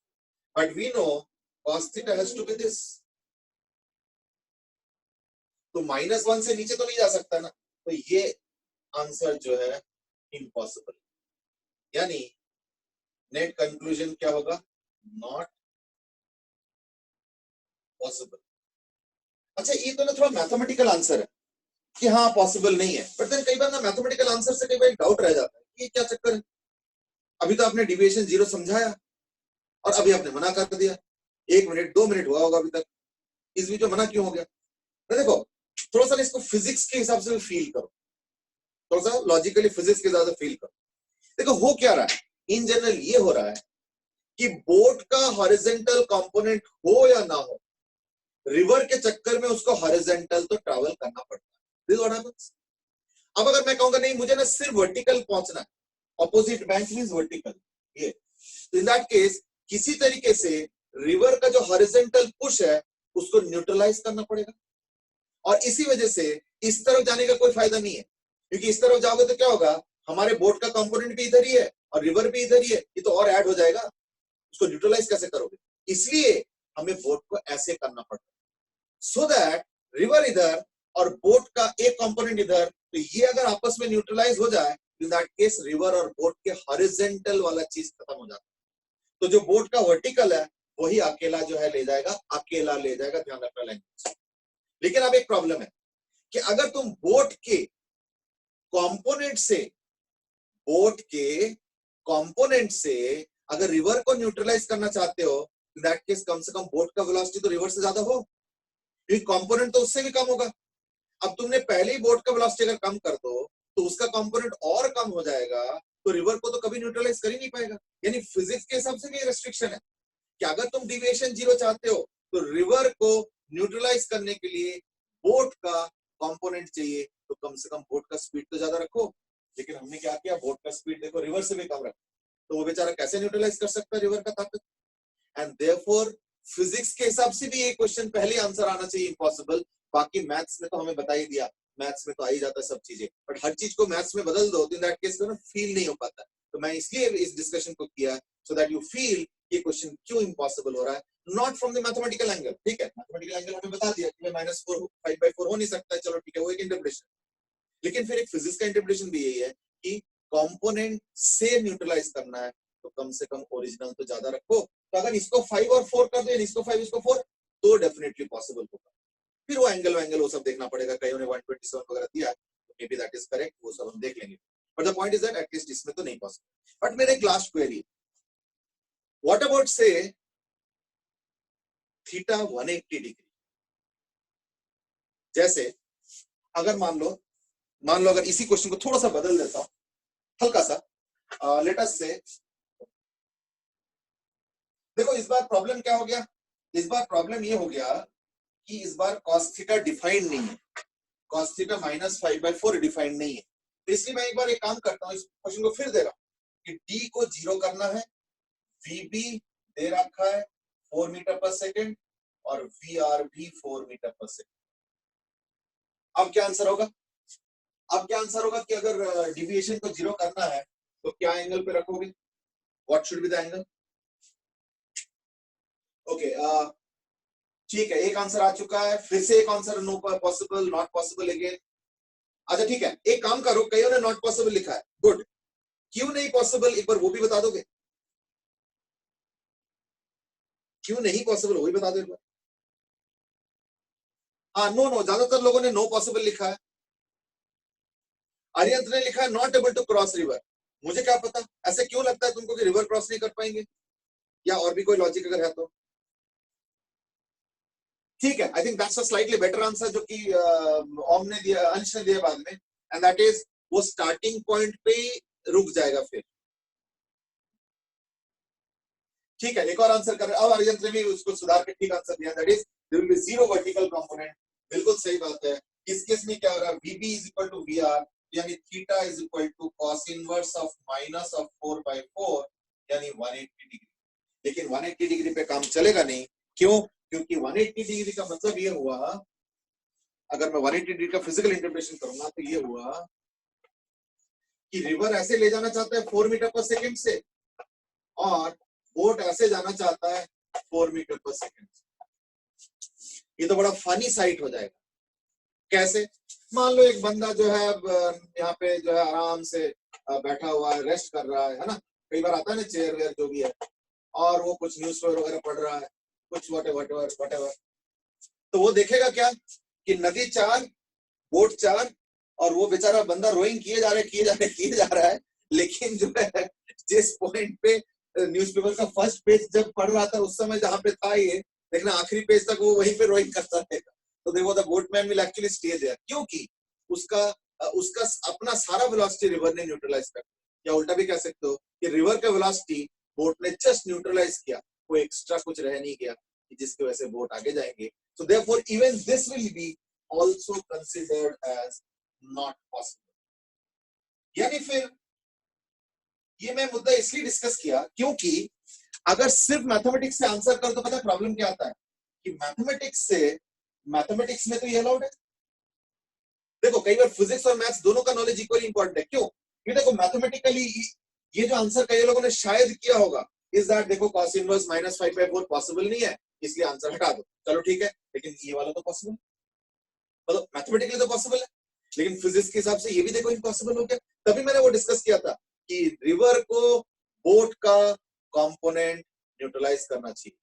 But we know cos theta has to be this. तो -1 से नीचे तो नहीं जा सकता ना, तो ये आंसर जो है इम्पॉसिबल, यानी नेट कंक्लूजन क्या होगा, नॉट पॉसिबल। अच्छा, ये तो ना थोड़ा मैथमेटिकल आंसर है कि हाँ पॉसिबल नहीं है, बट देन कई बार ना मैथमेटिकल आंसर से कई बार डाउट रह जाता है, ये क्या चक्कर है। अभी तो आपने डिविएशन 0 समझाया और अभी आपने मना कर दिया, 1 मिनट 2 मिनट हुआ होगा अभी तक, इस बीच में मना क्यों हो गया। तो देखो, थोड़ा सा इसको फिजिक्स के हिसाब से फील करो, थोड़ा सा लॉजिकली फिजिक्स के हिसाब से फील करो। देखो हो क्या रहा है, इन जनरल ये हो रहा है कि बोट का हॉरिजॉन्टल कंपोनेंट हो या ना हो, रिवर के चक्कर में उसको हॉरिजॉन्टल तो ट्रैवल करना पड़ता है। This what happens. अब अगर मैं कहूंगा नहीं मुझे ना सिर्फ वर्टिकल पहुंचना है, ऑपोजिट बैंक मींस वर्टिकल, ये तो इन दैट केस किसी तरीके से रिवर का जो हॉरिजॉन्टल पुश है उसको न्यूट्रलाइज करना पड़ेगा, और इसी वजह से इस तरफ जाने का कोई फायदा नहीं है, क्योंकि इस तरफ जाओगे तो क्या होगा, हमारे बोट का कंपोनेंट भी इधर ही है और रिवर भी इधर ही है, ये तो और ऐड हो जाएगा, उसको न्यूट्रलाइज कैसे करोगे? इसलिए हमें बोट को ऐसे करना पड़ता है, सो दैट रिवर इधर और बोट का एक कंपोनेंट इधर, तो ये अगर आपस में न्यूट्रलाइज हो जाए, इन दैट केस रिवर और बोट के हॉरिजॉन्टल वाला चीज खत्म हो जाता है। तो जो बोट का वर्टिकल है वही अकेला जो है ले जाएगा, अकेला ले जाएगा, ध्यान रखना लैंग्वेज। लेकिन अब एक प्रॉब्लम है कि अगर तुम बोट के कंपोनेंट से अगर रिवर को न्यूट्रलाइज करना चाहते हो, इन दैट केस कम से कम बोट का वेलोसिटी तो रिवर से ज्यादा हो, क्योंकि कंपोनेंट तो उससे भी कम होगा। अब तुमने पहले ही बोट का वेलोसिटी अगर कम कर दो तो उसका कंपोनेंट और कम हो जाएगा, तो रिवर को तो कभी न्यूट्रलाइज कर ही नहीं पाएगा। यानी फिजिक्स के हिसाब से भी रेस्ट्रिक्शन है कि अगर तुम डिविएशन 0 चाहते हो तो रिवर को न्यूट्रलाइज करने के लिए बोट का कंपोनेंट चाहिए, तो कम से कम बोट का स्पीड तो ज्यादा रखो। लेकिन हमने क्या किया, बोट का स्पीड देखो रिवर से भी कम रखा, तो वो बेचारा कैसे न्यूट्रलाइज कर सकता है रिवर का ताकत? एंड देयरफॉर फिजिक्स के हिसाब से भी ये क्वेश्चन पहले आंसर आना चाहिए इम्पॉसिबल। बाकी मैथ्स में तो हमें बता ही दिया, मैथ्स में तो आ ही जाता है सब चीजें, बट हर चीज को मैथ्स में बदल दो तो इन दैट केस ना फील नहीं हो पाता। तो मैं इसलिए इस डिस्कशन को किया सो दैट यू फील ये क्वेश्चन क्यों इम्पॉसिबल हो रहा है, not from the mathematical angle. ठीक है, मैथमेटिकल एंगल हमें बता दिया कि -4 5/4 हो नहीं सकता है, चलो ठीक है, वो एक इंटरप्रिटेशन। लेकिन फिर एक फिजिक्स का इंटरप्रिटेशन भी यही है कि कंपोनेंट से न्यूट्रलाइज करना है तो कम से कम ओरिजिनल तो ज्यादा रखो। तो अगर इसको 5 और 4 कर दो, इसको 5 इसको 4, तो डेफिनेटली पॉसिबल होगा। फिर वो एंगल वो सब देखना पड़ेगा, कहीं उन्हें 127 वगैरह दिया तो may be that is correct, वो सब हम देख लेंगे। But the point is that at least इसमें तो नहीं पॉसिबल। बट मेरे एक लास्ट क्वेरी, व्हाट अबाउट से थीटा 180 डिग्री? जैसे अगर मान लो अगर इसी क्वेश्चन को थोड़ा सा बदल देता हूं, हल्का सा, लेट अस से, देखो इस बार प्रॉब्लम क्या हो गया, इस बार प्रॉब्लम ये हो गया कि इस बार cos थीटा डिफाइंड नहीं है, cos थीटा -5/4 डिफाइंड नहीं है। तो इसलिए मैं एक बार एक काम करता हूं, इस क्वेश्चन को फिर दे रहा हूं कि d को 0 करना है, vb दे रखा है 4 मीटर पर सेकेंड और vr भी 4 मीटर पर सेकेंड। अब क्या आंसर होगा? कि अगर डिविएशन को 0 करना है तो क्या एंगल पे रखोगे? What should be the angle? Okay, ठीक है, एक आंसर आ चुका है, फिर से एक answer no possible, not possible again. अच्छा ठीक है, एक काम करो, कईयों ने नॉट पॉसिबल लिखा है, गुड। क्यों नहीं पॉसिबल, एक बार वो भी बता दोगे? क्यों नहीं पॉसिबल वो भी बता दो एक बार। हाँ, नो, ज्यादातर लोगों ने नो पॉसिबल लिखा है। आर्यंत ने लिखा है not able to cross river. मुझे क्या पता, ऐसे क्यों लगता है तुमको कि रिवर क्रॉस नहीं कर पाएंगे, या और भी कोई लॉजिक अगर है तो? ठीक है, I think that's a slightly better answer जो कि ओम ने दिया, अंश ने दिया बाद में, एंड दैट इज वो स्टार्टिंग पॉइंट पे रुक जाएगा फिर। ठीक है, एक और आंसर कर रहे हैं, अब आर्यंत ने भी उसको सुधार के ठीक आंसर दिया, that is there will be 0 vertical component. बिल्कुल सही बात है। इस केस में क्या हो रहा है, VB = VR, यानी थीटा = cos इनवर्स ऑफ -4/4 यानी 180 डिग्री। लेकिन 180 डिग्री पे काम चलेगा नहीं, क्यों? क्योंकि 180 डिग्री का मतलब ये हुआ, अगर मैं 180 डिग्री का फिजिकल इंटरप्रिटेशन करूंगा तो ये हुआ कि रिवर ऐसे ले जाना चाहता है 4 मीटर पर सेकेंड से, और बोट ऐसे जाना चाहता है 4 मीटर पर सेकेंड से। ये तो बड़ा फनी साइट हो जाएगा। कैसे? मान लो एक बंदा जो है यहाँ पे जो है आराम से बैठा हुआ है, रेस्ट कर रहा है ना, कई बार आता है ना चेयर वेयर जो भी है, और वो कुछ न्यूज पेपर वगैरह पढ़ रहा है, कुछ whatever, तो वो देखेगा क्या कि नदी 4 बोट 4 और वो बेचारा बंदा रोइंग किए जा रहा है, लेकिन जो है जिस पॉइंट पे न्यूज़पेपर का फर्स्ट पेज जब पढ़ रहा था उस समय जहां पे था ये, देखना आखिरी पेज तक वो वहीं पे रोइंग करता रहेगा। तो देखो the boatman will actually stay there, क्योंकि उसका अपना सारा वेलोसिटी रिवर ने न्यूट्रलाइज कर दिया। या उल्टा भी कह सकते हो कि रिवर का वेलोसिटी बोट ने जस्ट न्यूट्रलाइज किया, कोई एक्स्ट्रा कुछ रह नहीं गया कि जिसकी वजह से बोट आगे जाएंगे। So therefore even this will be also considered as not possible. यानी फिर ये मैं मुद्दा इसलिए डिस्कस किया क्योंकि अगर सिर्फ मैथमेटिक्स से आंसर कर तो पता है प्रॉब्लम क्या आता है कि मैथमेटिक्स में तो ये अलाउड है। देखो कई बार फिजिक्स और मैथ्स दोनों का नॉलेज इक्वली इंपॉर्टेंट है। क्यों? क्योंकि देखो मैथमेटिकली ये जो आंसर कई लोगों ने शायद किया होगा इज दैट देखो cos इनवर्स -5/4 पॉसिबल नहीं है इसलिए आंसर हटा दो। चलो ठीक है, लेकिन ये वाला तो पॉसिबल, मतलब मैथमेटिकली तो पॉसिबल है, लेकिन फिजिक्स के हिसाब से ये भी देखो इम्पॉसिबल हो गया। तभी मैंने वो डिस्कस किया था कि रिवर को बोट का कंपोनेंट न्यूट्रलाइज करना चाहिए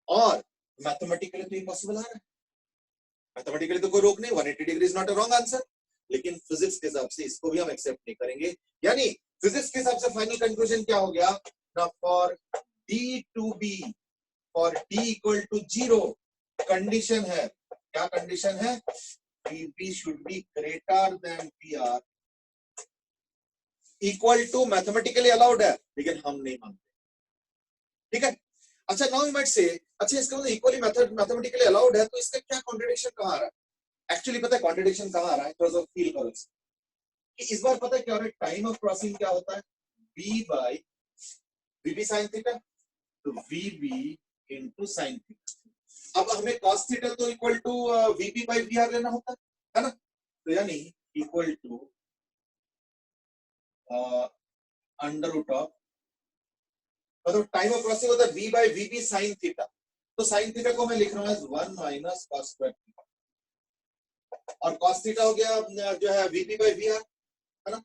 और मैथमेटिकली तो इम्पॉसिबल आ रहा है। मैथमेटिकली तो कोई रोक नहीं, 180 degree is not a wrong answer, लेकिन फिजिक्स के हिसाब से इसको भी हम एक्सेप्ट नहीं करेंगे। यानी फिजिक्स के हिसाब से फाइनल कंक्लूजन क्या हो गया ना, for D to be, for D equal to 0 condition है, क्या कंडीशन है, P should be greater than PR, equal to mathematically allowed है लेकिन हम नहीं मानते। ठीक है, अच्छा नाउ यू माइट से अच्छा इसका मतलब इक्वली मैथमेटिकली अलाउड है तो इसका क्या कॉन्ट्रडिक्शन कहां आ रहा है? एक्चुअली पता है कॉन्ट्रडिक्शन कहां आ रहा है, थोड़ा सा फील करो कि इस बार पता है क्या हो रहा है, टाइम ऑफ क्रॉसिंग क्या होता है, b by vb sin theta, तो vb इनटू sin थीटा। अब हमें cos थीटा तो equal to vb by vr लेना होता है ना, तो यानी equal to under root of, मतलब टाइम ऑफ क्रॉसिंग होता है v by vb sin theta, तो sin थीटा को मैं लिख रहा हूं 1 माइनस cos स्क्वायर थीटा और cos थीटा हो गया जो है vb बाय vr है ना,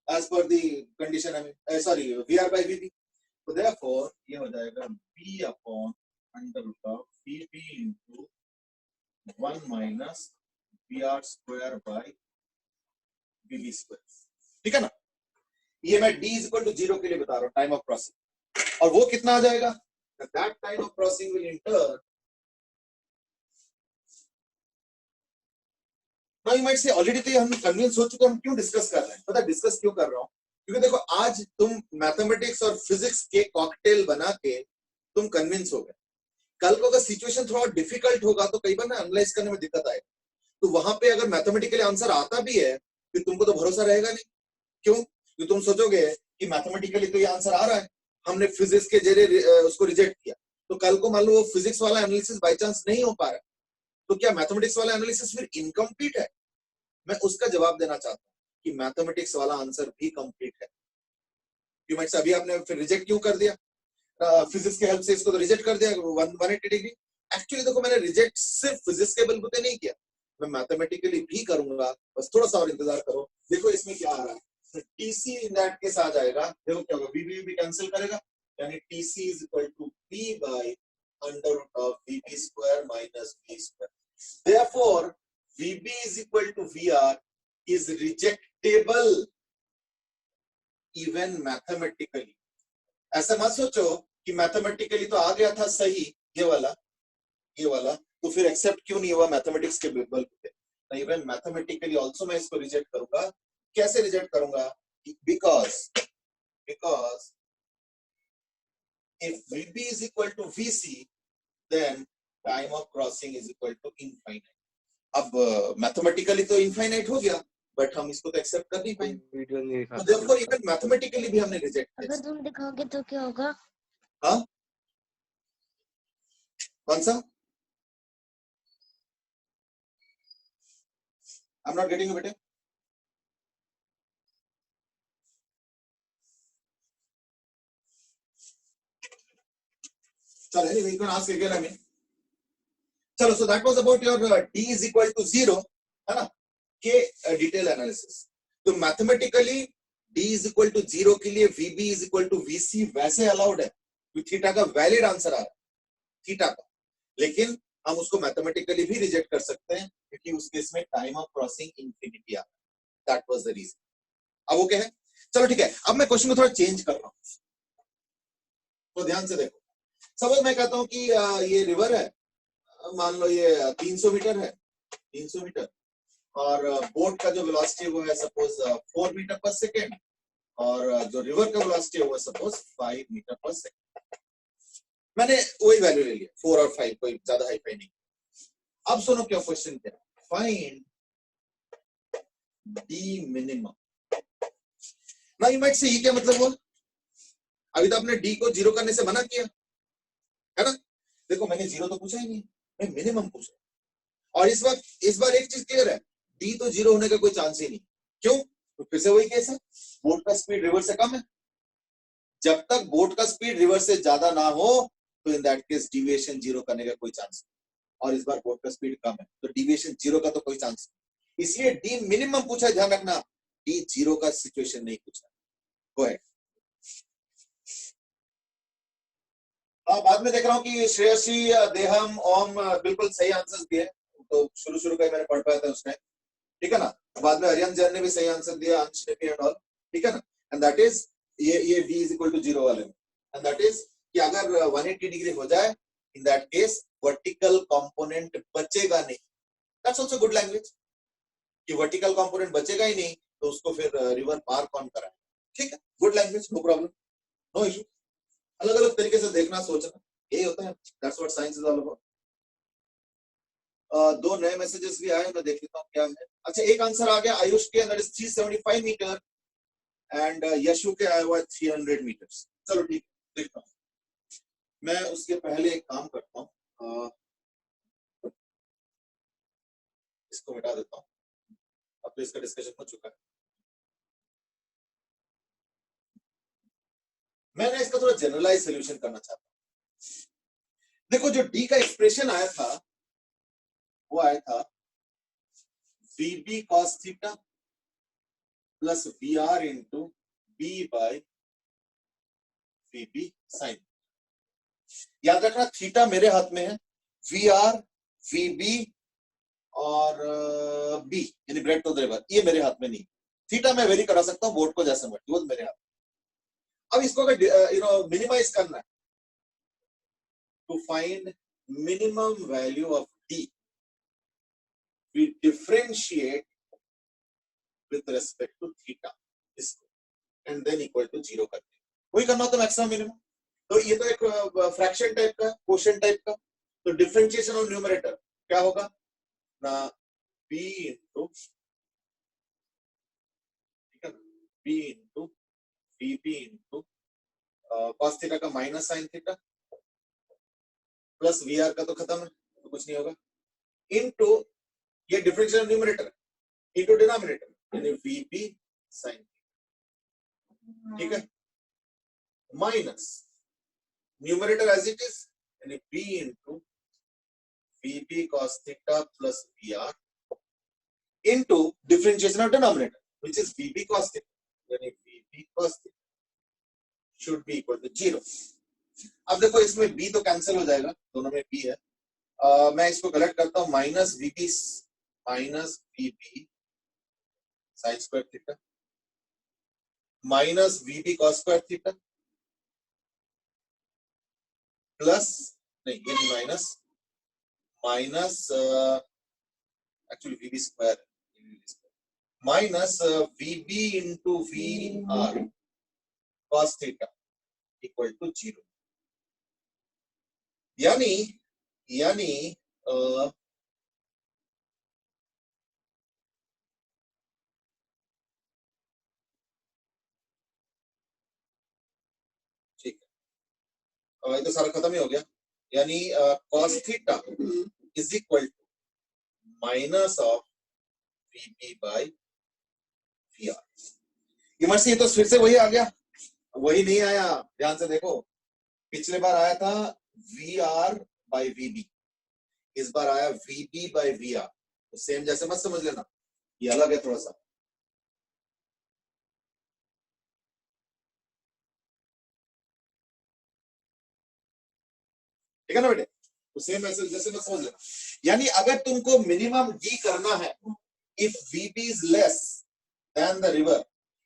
एज पर द कंडीशन है, सॉरी vr बाय vb, तो देयरफॉर ये हो जाएगा b upon under root of vb into 1 minus vr square by vb square. ठीक है ना, ये मैं d इज इक्वल टू 0 के लिए बता रहा हूं टाइम ऑफ क्रॉसिंग, और वो कितना आ जाएगा, that time of crossing will inter, now you might से ऑलरेडी तो हम कन्विंस हो चुके, हम क्यों डिस्कस कर रहे हैं, पता है डिस्कस क्यों कर रहा हूं, क्योंकि देखो आज तुम मैथमेटिक्स और फिजिक्स के कॉकटेल बना के तुम कन्विंस हो गए, कल को अगर सिचुएशन थोड़ा डिफिकल्ट होगा तो कई बार ना एनालाइज करने में दिक्कत आएगी, तो वहां पे अगर मैथमेटिकली आंसर आता भी है फिर तुमको तो भरोसा रहेगा नहीं। क्यों? क्योंकि तुम सोचोगे कि मैथमेटिकली तो ये आंसर आ रहा है, हमने फिजिक्स के जरिए उसको रिजेक्ट किया, तो कल को मान लो वो फिजिक्स वाला एनालिसिस बाय चांस नहीं हो पा रहा, तो क्या मैथमेटिक्स वाला एनालिसिस फिर इनकम्प्लीट है? मैं उसका जवाब देना चाहता हूं कि मैथमेटिक्स वाला आंसर भी कंप्लीट है। क्यों मैं अभी आपने फिर रिजेक्ट क्यों कर दिया, फिजिक्स के हेल्प से इसको तो रिजेक्ट कर दिया 180 डिग्री। एक्चुअली देखो मैंने रिजेक्ट सिर्फ फिजिक्स के बलबूते नहीं किया, मैं मैथमेटिकली भी करूंगा, बस थोड़ा सा और इंतजार करो। देखो इसमें क्या आ रहा है, तो टीसी इन दैट केस आ जाएगा, देखो क्या होगा, वीबी भी कैंसिल करेगा, यानी TC is equal to P by under root of VB square minus V square. Therefore VB is equal to VR is rejectable even mathematically. ऐसा मत सोचो कि मैथमेटिकली तो आ गया था सही ये वाला, तो फिर एक्सेप्ट क्यों नहीं हुआ मैथमेटिक्स के बल पे, नहीं इवन मैथमेटिकली आल्सो मैं इसको रिजेक्ट करूंगा। कैसे रिजेक्ट करूंगा, because if VB is equal to VC then time of crossing is equal to infinite। अब मैथमेटिकली तो इनफाइनाइट हो गया बट हम इसको तो एक्सेप्ट कर नहीं पाएंगे, वीडियो नहीं तो देयरफॉर इवन मैथमेटिकली भी हमने रिजेक्ट किया। अगर तुम दिखाओगे तो क्या होगा? हाँ कौन सा, आई एम नॉट गेटिंग बेटे, चलो anyway you can ask again I mean, चलो so that was about your d is equal to 0 है ना के डिटेल एनालिसिस। तो mathematically d is equal to 0 के लिए vb is equal to vc वैसे अलाउड है, क्योंकि थीटा का वैलिड आंसर आ रहा है थीटा का, लेकिन हम उसको मैथमेटिकली भी रिजेक्ट कर सकते हैं क्योंकि उस केस में टाइम ऑफ क्रॉसिंग इंफिनिटी आ रहा है, दैट वाज द रीजन। अब ओके है, चलो ठीक है, अब मैं क्वेश्चन को थोड़ा चेंज कर रहा हूं, तो ध्यान से देखो। सपोज मैं कहता हूं कि ये रिवर है, मान लो ये 300 मीटर है, 300 मीटर, और बोट का जो वेलोसिटी वो है सपोज 4 मीटर पर सेकेंड, और जो रिवर का वेलोसिटी है वो सपोज 5 मीटर पर सेकेंड। मैंने वही वैल्यू ले लिया 4 और 5, कोई ज्यादा हाई फाई नहीं। अब सुनो क्या क्वेश्चन क्या, फाइंड डी मिनिमम। ना यू माइट से ये क्या मतलब हुआ, अभी तो आपने डी को जीरो करने से मना किया है ना। देखो मैंने जीरो तो पूछा ही नहीं, मैं मिनिमम पूछा। और इस बार एक चीज क्लियर है, डी तो जीरो होने का कोई चांस ही नहीं। क्यों? तो फिर से वही केस है, बोट का स्पीड रिवर से कम है। जब तक बोट का स्पीड रिवर से ज्यादा ना हो तो in that case deviation zero करने का कोई चांस नहीं। और इस बार बोट का स्पीड कम है तो डिविएशन जीरो का तो कोई चांस नहीं, इसलिए डी मिनिमम पूछा। ध्यान रखना, डी जीरो का सिचुएशन नहीं पूछा। Go ahead. बाद में देख रहा हूँ कि श्रेयसी, देहम, ओम बिल्कुल सही आंसर दिए, तो शुरू का ही मैंने पढ़ पाया था उसने, ठीक है ना। बाद में हरियाणा जैन ने भी सही आंसर दिया, अंश ने भी एंड ऑल, ठीक है ना। एंड दैट इज ये d is equal to zero वाले में, एंड दैट इज कि अगर 180 डिग्री हो जाए इन दैट केस वर्टिकल कंपोनेंट बचेगा नहीं। दैट्स आल्सो गुड लैंग्वेज कि वर्टिकल कंपोनेंट बचेगा ही नहीं तो उसको फिर रिवर पार कौन कराए, ठीक है। Good language, no problem, no issue. अलग अलग तरीके से देखना सोचना, यही होता है, that's what science is all about. दो नए मैसेजेस भी आए, मैं देख लेता हूँ क्या है। अच्छा, एक आंसर आ गया आयुष के, दैट इज 375 मीटर, एंड यशु के आया हुआ 300 मीटर्स। चलो ठीक है, देखता हूँ। मैं उसके पहले एक काम करता हूँ, इसको मिटा देता हूँ, अब तो इसका डिस्कशन हो चुका है। मैं ना इसका थोड़ा जनरलाइज सोल्यूशन करना चाहता हूँ। देखो जो डी का एक्सप्रेशन आया था वो आया था VB cos theta plus VR into B by VB sine. याद रखना थीटा मेरे हाथ में है, VR, VB और B यानी ब्रेड टू द रिवर ये मेरे हाथ में नहीं। थीटा मैं वेरी करा सकता हूँ बोर्ड को जैसे मर्जी, वो मेरे हाथ। अब इसको अगर मिनिमाइज करना है to find minimum value of D, we differentiate with respect to theta इसको and then equal to 0 करते हैं। वही करना होता है मैक्सिमम मिनिमम। तो ये तो एक फ्रैक्शन टाइप का, क्वोशिएंट टाइप का, तो डिफरेंशिएशन ऑफ न्यूमरेटर क्या होगा ना, b इंटू, ठीक है ना, b into vb into cos theta का minus sine theta plus vr का तो खत्म है तो कुछ नहीं होगा, इंटू ये differential of numerator into denominator यानी vb साइन, ठीक है, minus numerator as it is यानी b into vb cos theta plus vr into differentiation of denominator which is vb cos theta यानी vb cos theta should be equal to 0। अब देखो इसमें b तो कैंसिल हो जाएगा, दोनों में b है। मैं इसको गलत करता हूं, minus vb sine square theta minus vb cos square theta plus, नहीं ये नहीं, minus actually vb square minus vb into vr cos theta equal to 0। यानी ठीक है, ये तो सारा खत्म ही हो गया, यानी cos theta is equal to minus of vb by vr। ये तो फिर से वही आ गया, वही नहीं आया, ध्यान से देखो, पिछले बार आया था vr बाय vb, इस बार आया vb बाय vr, तो सेम जैसे मत समझ लेना, ये अलग है थोड़ा सा। ठीक है ना बेटे, तो सेम ऐसे जैसे मत समझ लेना। यानी अगर तुमको मिनिमम d करना है, if vb is less than the river,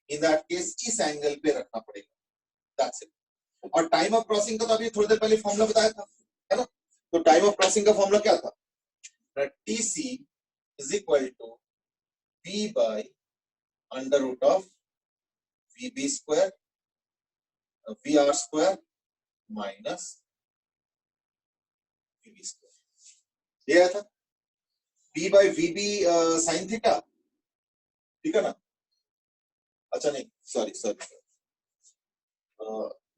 in that case इस एंगल पे रखना पड़ेगा, दैट्स इट। और टाइम ऑफ क्रॉसिंग का तो अभी थोड़ी देर पहले फॉर्मूला बताया था, है ना। तो टाइम ऑफ क्रॉसिंग का फॉर्मूला क्या था, TC is equal to P by under root of VB square VR square minus VB square, ये आया था। b by vb sin theta, ठीक है ना? अच्छा नहीं, sorry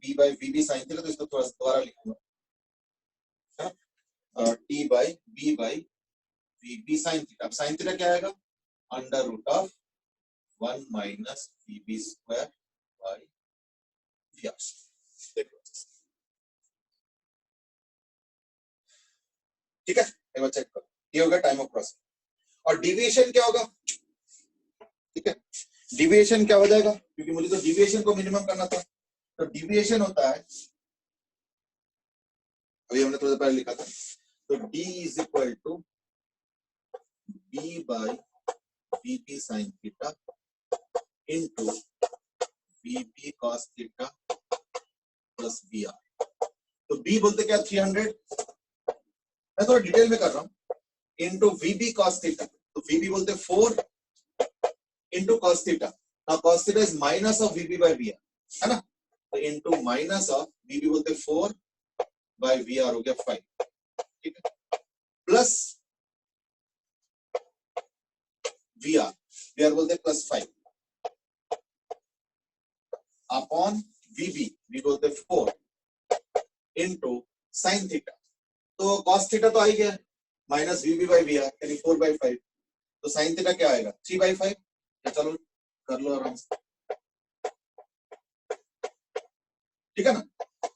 b by vb sin theta, तो इसको थोड़ा सा दोबारा लिखूंगा, है ना? t by b by vb sin theta. अब sin थीटा क्या आएगा? Under root of 1 minus vb square by vr। देखो, ठीक है, एक बार चेक करो, ये होगा टाइम ऑफ प्रोसेस। और डिविएशन क्या होगा? ठीक है, डिविएशन क्या हो जाएगा? क्योंकि मुझे तो डिविएशन को मिनिमम करना था, तो डिविएशन होता है, अभी हमने थोड़ा पहले लिखा था, तो d is equal to b by vp sin theta into vp cos theta plus vr। तो b बोलते क्या? 300, मैं थोड़ा डिटेल में कर रहा हूं, इनटू vb cos थीटा, तो vb बोलते 4 इनटू cos theta. Now cos theta is minus of vb by vr, है ना? तो इनटू माइनस ऑफ vb बोलते 4 बाय vr हो गया 5, ठीक है, प्लस vr बोलते प्लस 5 अपॉन vb, वी बोलते 4 इनटू sin थीटा। तो cos थीटा तो आ ही गया, माइनस vb बाय vr यानी 4 बाय 5, तो sin थीटा क्या आएगा? 3 बाय 5। चलो कर लो आराम से, ठीक है ना?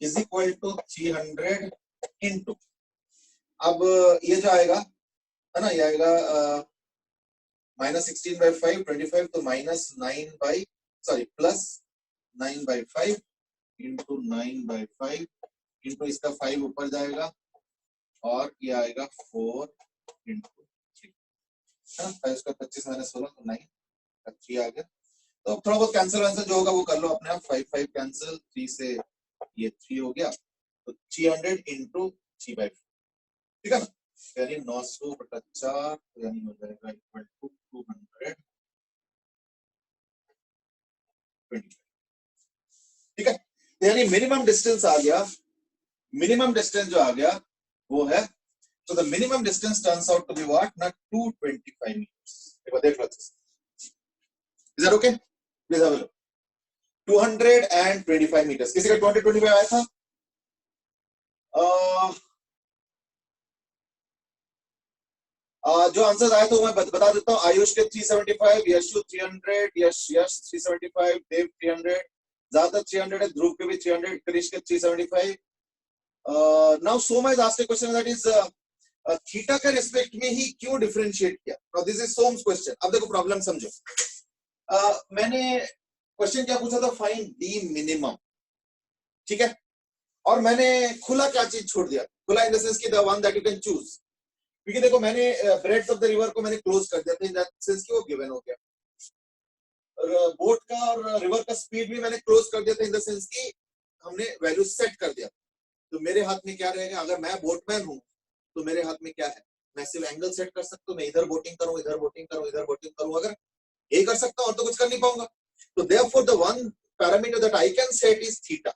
इज इक्वल टू 300 इनटू, अब ये जो आएगा, है ना, ये आएगा माइनस 16 बाय 5 25, तो minus 9 by plus 9 by 5 into 9 by 5 into इसका 5 ऊपर जाएगा और ये आएगा 4 इंटू 3, है ना? 5 का 25 माइनस 16 तो 9, 3 आ गया। तो अब थोड़ा बहुत कैंसिल आंसर जो होगा वो कर लो अपने आप, 5 5 कैंसिल, 3 से ये 3 हो गया, तो 300 इंटू 3 बाय 4, ठीक है ना? यानी 900 बटा 4 यानी हो जाएगा इक्वल टू 220, ठीक है? यानी मिनिमम डिस्टेंस आ गया, मिनिमम डिस्टेंस जो आ गया वो है, so the minimum distance turns out to be what? Not 225 meters. एक बार देख लो, is that okay? Please have a look. 225 meters. किसी का 225 आया था? जो आंसर आया तो मैं बता देता हूँ। आयुष के 375, यशु 300, यश 375, देव 300, ज्यादा 300 है, ध्रुव के भी 300, कृष के 375। Now Soma is asked a question that is theta के रिस्पेक्ट में ही क्यों डिफरेंशिएट किया? Now this is Soma's question. अब देखो प्रॉब्लम समझो, मैंने क्वेश्चन क्या पूछा था? फाइंड डी मिनिमम, ठीक है, और मैंने खुला क्या चीज छोड़ दिया? खुला इन द सेंस की the one that you can choose, क्योंकि देखो मैंने ब्रेड्थ ऑफ द रिवर को मैंने क्लोज कर दिया था, इन दैट सेंस कि वो गिवन हो गया। बोट का और रिवर का स्पीड भी मैंने क्लोज कर दिया था, इन द सेंस की हमने वैल्यू सेट कर दिया। तो मेरे हाथ में क्या रहेगा? अगर मैं बोटमैन हूं तो मेरे हाथ में क्या है? मैं सिर्फ एंगल सेट कर सकता हूं, मैं इधर बोटिंग करूं, इधर बोटिंग करूं, इधर बोटिंग करूं, अगर ये कर सकता हूं और तो कुछ कर नहीं पाऊंगा। तो therefore the one parameter that I can set is theta.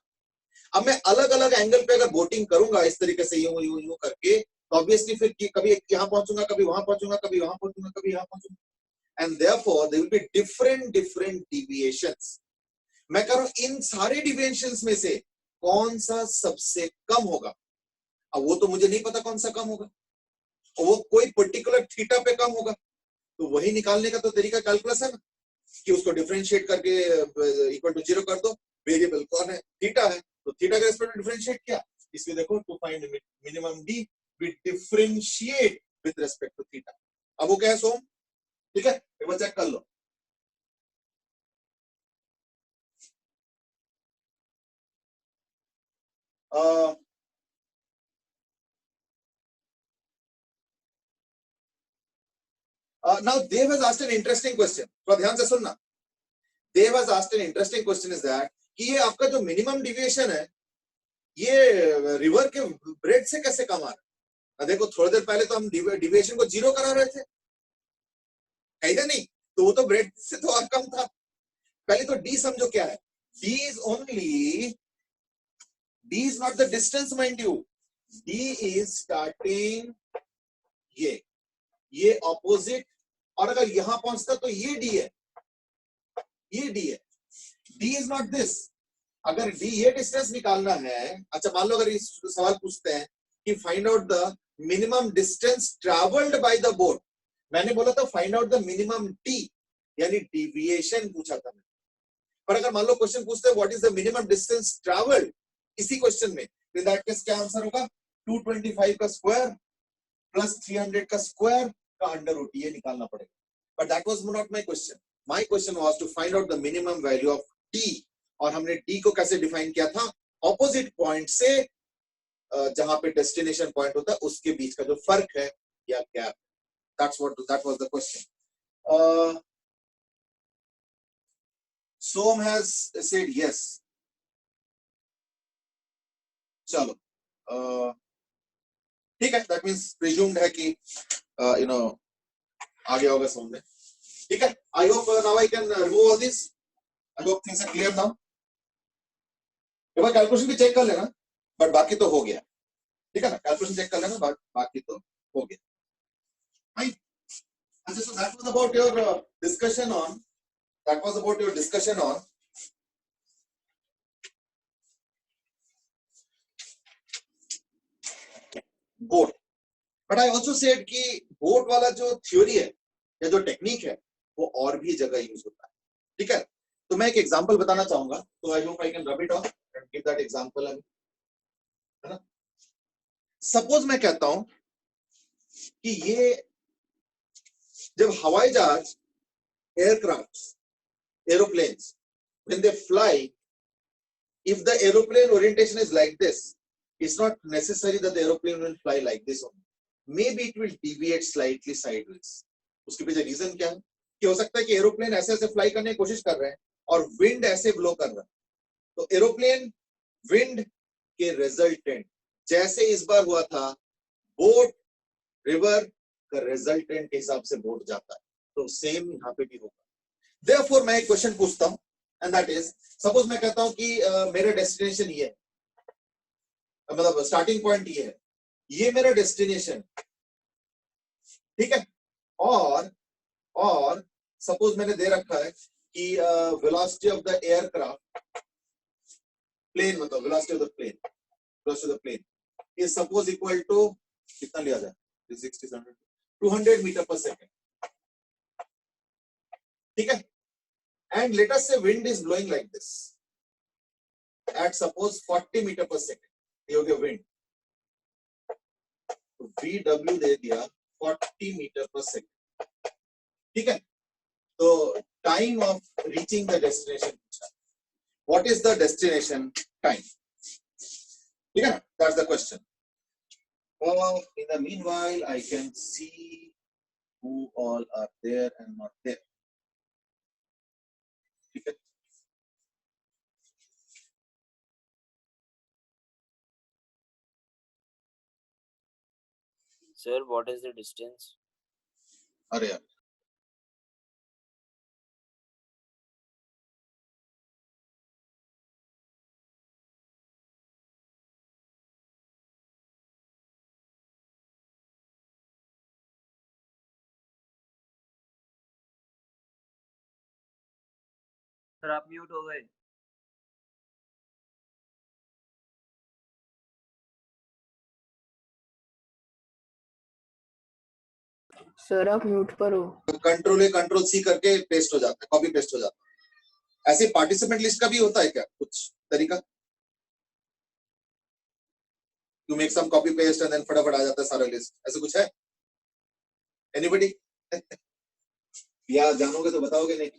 अब मैं अलग अलग एंगल पे अगर बोटिंग करूंगा इस तरीके से यूं यूं यूं करके, तो ऑब्वियसली फिर कभी यहां पहुंचूंगा, कभी वहां पहुंचूंगा, कभी वहां पहुंचूंगा, कभी यहां पहुंचूंगा, and therefore there will be different deviations. मैं कह रहा हूं इन सारे डिविएशंस में से कौन सा सबसे कम होगा? अब वो तो मुझे नहीं पता कौन सा कम होगा, वो कोई पर्टिकुलर थीटा पे कम होगा, तो वही निकालने का तो तरीका कैलकुलस है ना, कि उसको डिफरेंशिएट करके इक्वल टू 0 कर दो। वेरिएबल कौन है? थीटा है, तो थीटा के रिस्पेक्ट में डिफरेंशिएट किया। इसमें देखो to find minimum D we differentiate with respect to theta. अब वो क्या है सोम? ठीक है, एक बार चेक कर लो। Now Dev has asked an interesting question, थोड़ा ध्यान से सुनना। Dev has asked an interesting question is that कि ये आपका जो मिनिमम डिविएशन है ये रिवर के ब्रेड से कैसे कम आ रहा है? देखो थोड़ी देर पहले तो हम डिविएशन को 0 करा रहे थे, है नहीं? तो वो तो ब्रेड से तो और कम था। पहले तो डी समझो क्या है। D is only, D is not the distance mind you, D is starting ये ये ऑपोजिट, और अगर यहां पहुंचता तो ये डी है, ये डी है, डी इज नॉट दिस। अगर डी ये डिस्टेंस निकालना है, अच्छा मान लो अगर इस सवाल पूछते हैं कि find out the minimum distance travelled by the boat, मैंने बोला था find out the minimum T, यानी डिविएशन पूछा था मैंने। पर अगर मान लो क्वेश्चन पूछते हैं what is the minimum distance travelled इसी क्वेश्चन में, इन दैट केस क्या आंसर होगा, 225 का स्क्वायर प्लस 300 का स्क्वायर का अंडर रूट, ये निकालना पड़ेगा। But that was not my question, my question was to find out the minimum value of T, और हमने डी को कैसे डिफाइन किया था, ऑपोजिट पॉइंट से जहां पे डेस्टिनेशन पॉइंट होता है उसके बीच का जो फर्क है या gap, that was the question. Som has said yes. चलो ठीक है, दैट मींस प्रिज्यूम्ड है कि यू नो आ गया होगा समझ में। ठीक है, I hope now I can remove all this, I hope things are clear now. एक बार कैलकुलेशन भी चेक कर लेना, बट बाकी तो हो गया। ठीक है ना, कैलकुलेशन चेक कर लेना, बट बाकी तो हो गया। राइट, अच्छा, so that was about your discussion on, that was about your discussion on boat, but I also said कि boat वाला जो थ्योरी है या जो टेक्निक है वो और भी जगह यूज होता है। ठीक है, तो मैं एक एग्जांपल बताना चाहूंगा, तो I hope I can rub it of and give that example, है ना। सपोज मैं कहता हूं कि ये जब हवाई जहाज, aircraft, aeroplanes, when they fly, if the aeroplane orientation is like this, it's not necessary that the aeroplane will fly like this only. Maybe it will deviate slightly sideways. उसके पीछे रीजन क्या है कि हो सकता है कि एरोप्लेन ऐसे ऐसे फ्लाई करने की कोशिश कर रहे हैं और विंड ऐसे ब्लो कर रहा है, तो एरोप्लेन विंड के रिजल्टेंट, जैसे इस बार हुआ था बोट रिवर का रिजल्टेंट के हिसाब से बोट जाता है, तो सेम यहाँ पे भी होगा। Therefore मैं एक क्वेश्चन पूछता हूं, and that is, सपोज मैं कहता हूं कि मेरा डेस्टिनेशन ये है, मतलब स्टार्टिंग पॉइंट ये है, ये मेरा डेस्टिनेशन, ठीक है, और सपोज मैंने दे रखा है कि velocity of the aircraft, plane मतलब velocity of the plane, velocity of the plane is suppose equal to कितना लिया जाए, 200 मीटर पर सेकेंड, ठीक है, and let us say wind is blowing like this at suppose 40 meter per second, ये हो गया wind, तो VW दे दिया 40 meter per second, ठीक है, तो time of reaching the destination, what is the destination time, ठीक है ना, that's the question. In the meanwhile I can see who all are there and not there, ठीक है, Sir, what is the distance? अरे यार सर आप म्यूट हो गए। सर आप म्यूट पर हो। कंट्रोल सी करके पेस्ट हो जाता है, कॉपी पेस्ट हो जाता है। ऐसे पार्टिसिपेंट लिस्ट का भी होता है क्या कुछ तरीका, to make some copy paste and then फटाफट आ जाता है सारा लिस्ट, ऐसे कुछ है एनीबॉडी? या जानोगे तो बताओगे नहीं?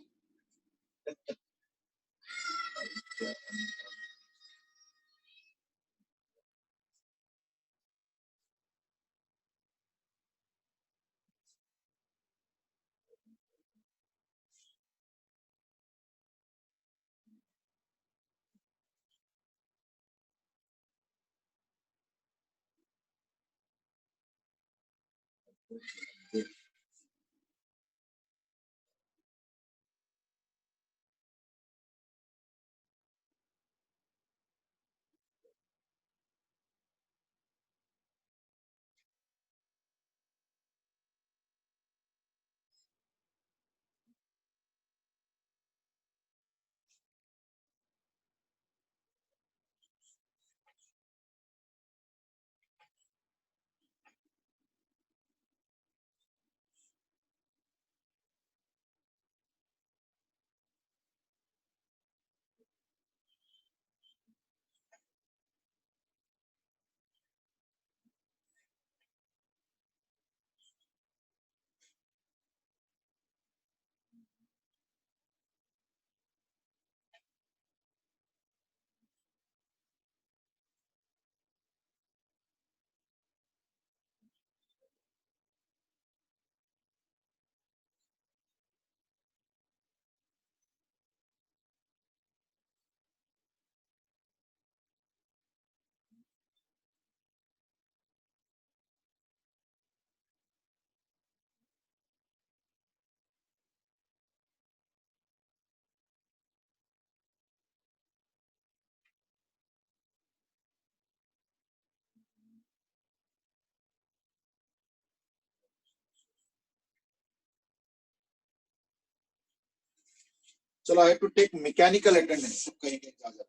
चलो I have to take mechanical attendance, कहीं कहीं जा जा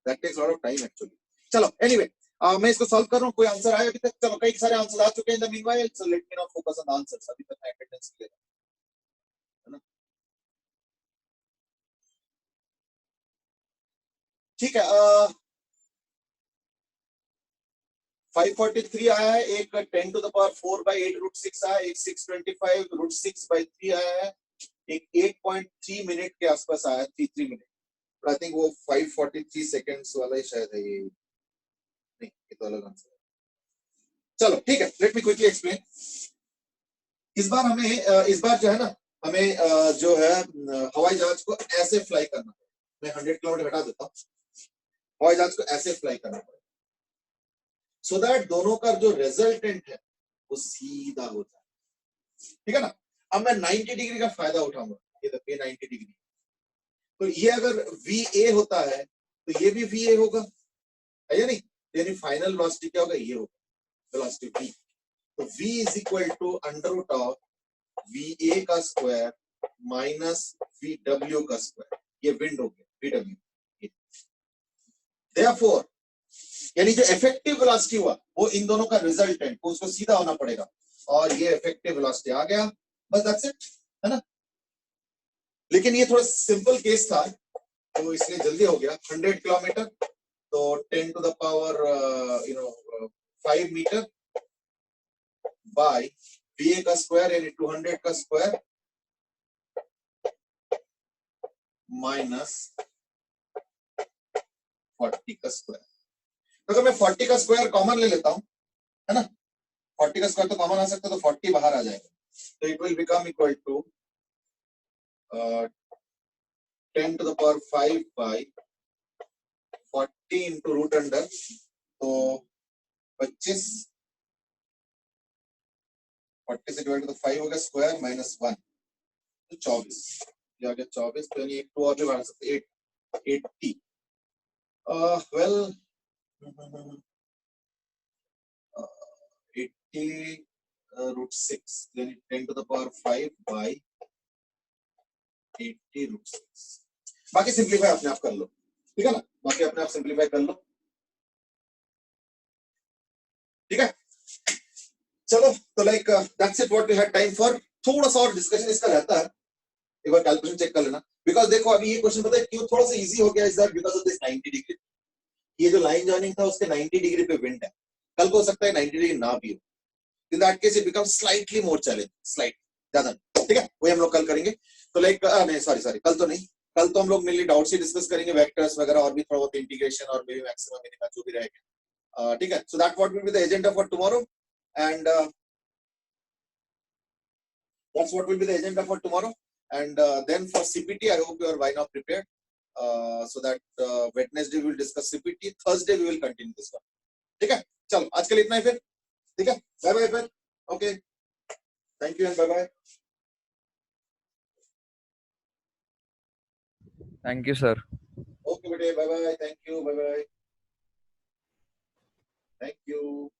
that takes lot of time actually. चलो एनीवे मैं इसको सॉल्व कर रहा हूँ। कोई आंसर आया अभी तक? चलो कई सारे आंसर आ चुके हैं in the meanwhile, so let me not focus on the answers, अभी तक मैं अटेंडेंस ले रहा हूं, है ना? ठीक है 543 आया है, एक 10 to the power 4 by 8 root 6 आया, एक 625 रूट 6 by 3 आया है, एक 8.3 मिनट के आसपास आया, 33 मिनट। आई थिंक वो 543 सेकंड्स वाला ही शायद है ये, नहीं ये तो अलग आंसर है। चलो ठीक है, लेट मी क्विकली एक्सप्लेन। इस बार हमें इस बार जो है ना, हमें जो है हवाई जहाज को ऐसे फ्लाई करना है। मैं 100 किलोमीटर घटा देता हूँ, हवाई जहाज को ऐसे फ्लाई करना पड़ेगा सो दैट दोनों का जो रिजल्टेंट है वो सीधा हो जाए, ठीक है ना? अब मैं 90 डिग्री का फायदा उठाऊंगा, ये देखिए 90 डिग्री, तो ये अगर VA होता है तो ये भी VA होगा, है या नहीं? यानी फाइनल वेलोसिटी क्या होगा? ये होगा वेलोसिटी V। तो V is equal to under root of VA का स्क्वायर माइनस VW का स्क्वायर, ये विंड हो गया VW। देयरफॉर यानी जो इफेक्टिव वेलोसिटी हुआ वो इन दोनों का रिजल्टेंट, वो उसको सीधा होना पड़ेगा, और ये इफेक्टिव वेलोसिटी आ गया, बस दैट्स इट, है ना? लेकिन ये थोड़ा सिंपल केस था तो इसलिए जल्दी हो गया। 100 किलोमीटर तो 10 to the power 5 metre by VA का स्क्वायर यानी 200 का स्क्वायर माइनस 40 का स्क्वायर। तो अगर मैं 40 का स्क्वायर कॉमन ले लेता हूं, है ना, 40 का स्क्वायर तो कॉमन आ सकता है, तो 40 बाहर आ जाएगा, तो it will become equal to 10 to the power 5 by 40 into root under, तो 25, 40 से डिवाइड तो 5 हो गया स्क्वायर माइनस 1, तो 24, ये आ गया 24, तो यानी एक 2 और भी बढ़ा सकते 80 वेल 80 रूट 6 यानी 10 to the power 5 by 80 root 6। बाकी सिंप्लीफाई अपने आप कर लो, ठीक है ना? बाकी अपने आप सिंप्लीफाई कर लो, ठीक है? चलो तो like that's it what we had time for. थोड़ा सा और डिस्कशन इसका रहता है, एक बार कैलकुलेशन चेक कर लेना, बिकॉज देखो अभी ये क्वेश्चन पता है क्यों थोड़ा सा इजी हो गया, is that because of this 90 degree. ये जो लाइन जॉइनिंग था उसके 90 डिग्री पे विंड है, कल को हो सकता है 90 डिग्री ना भी हो, इन that case it becomes slightly more challenge, slight ज्यादा, ठीक है? वही हम लोग कल करेंगे। तो लाइक नहीं सॉरी कल तो नहीं, कल तो हम लोग मेनली डाउट्स ही डिस्कस करेंगे, वेक्टर्स वगैरह और भी थोड़ा बहुत इंटीग्रेशन और मे बी मैक्सिमम मिनिमम जो भी रहेगा, ठीक है? So that what will be the agenda for tomorrow, and that's what will be the agenda for tomorrow. And then for CPT, I hope you are by now prepared, so that Wednesday we will discuss CPT, Thursday we will continue this one, ठीक है? चलो आज के लिए इतना ही फिर, ठीक है? बाय बाय फिर, okay, thank you and bye bye. Thank you sir. Okay बेटे, bye bye, thank you, bye bye, thank you.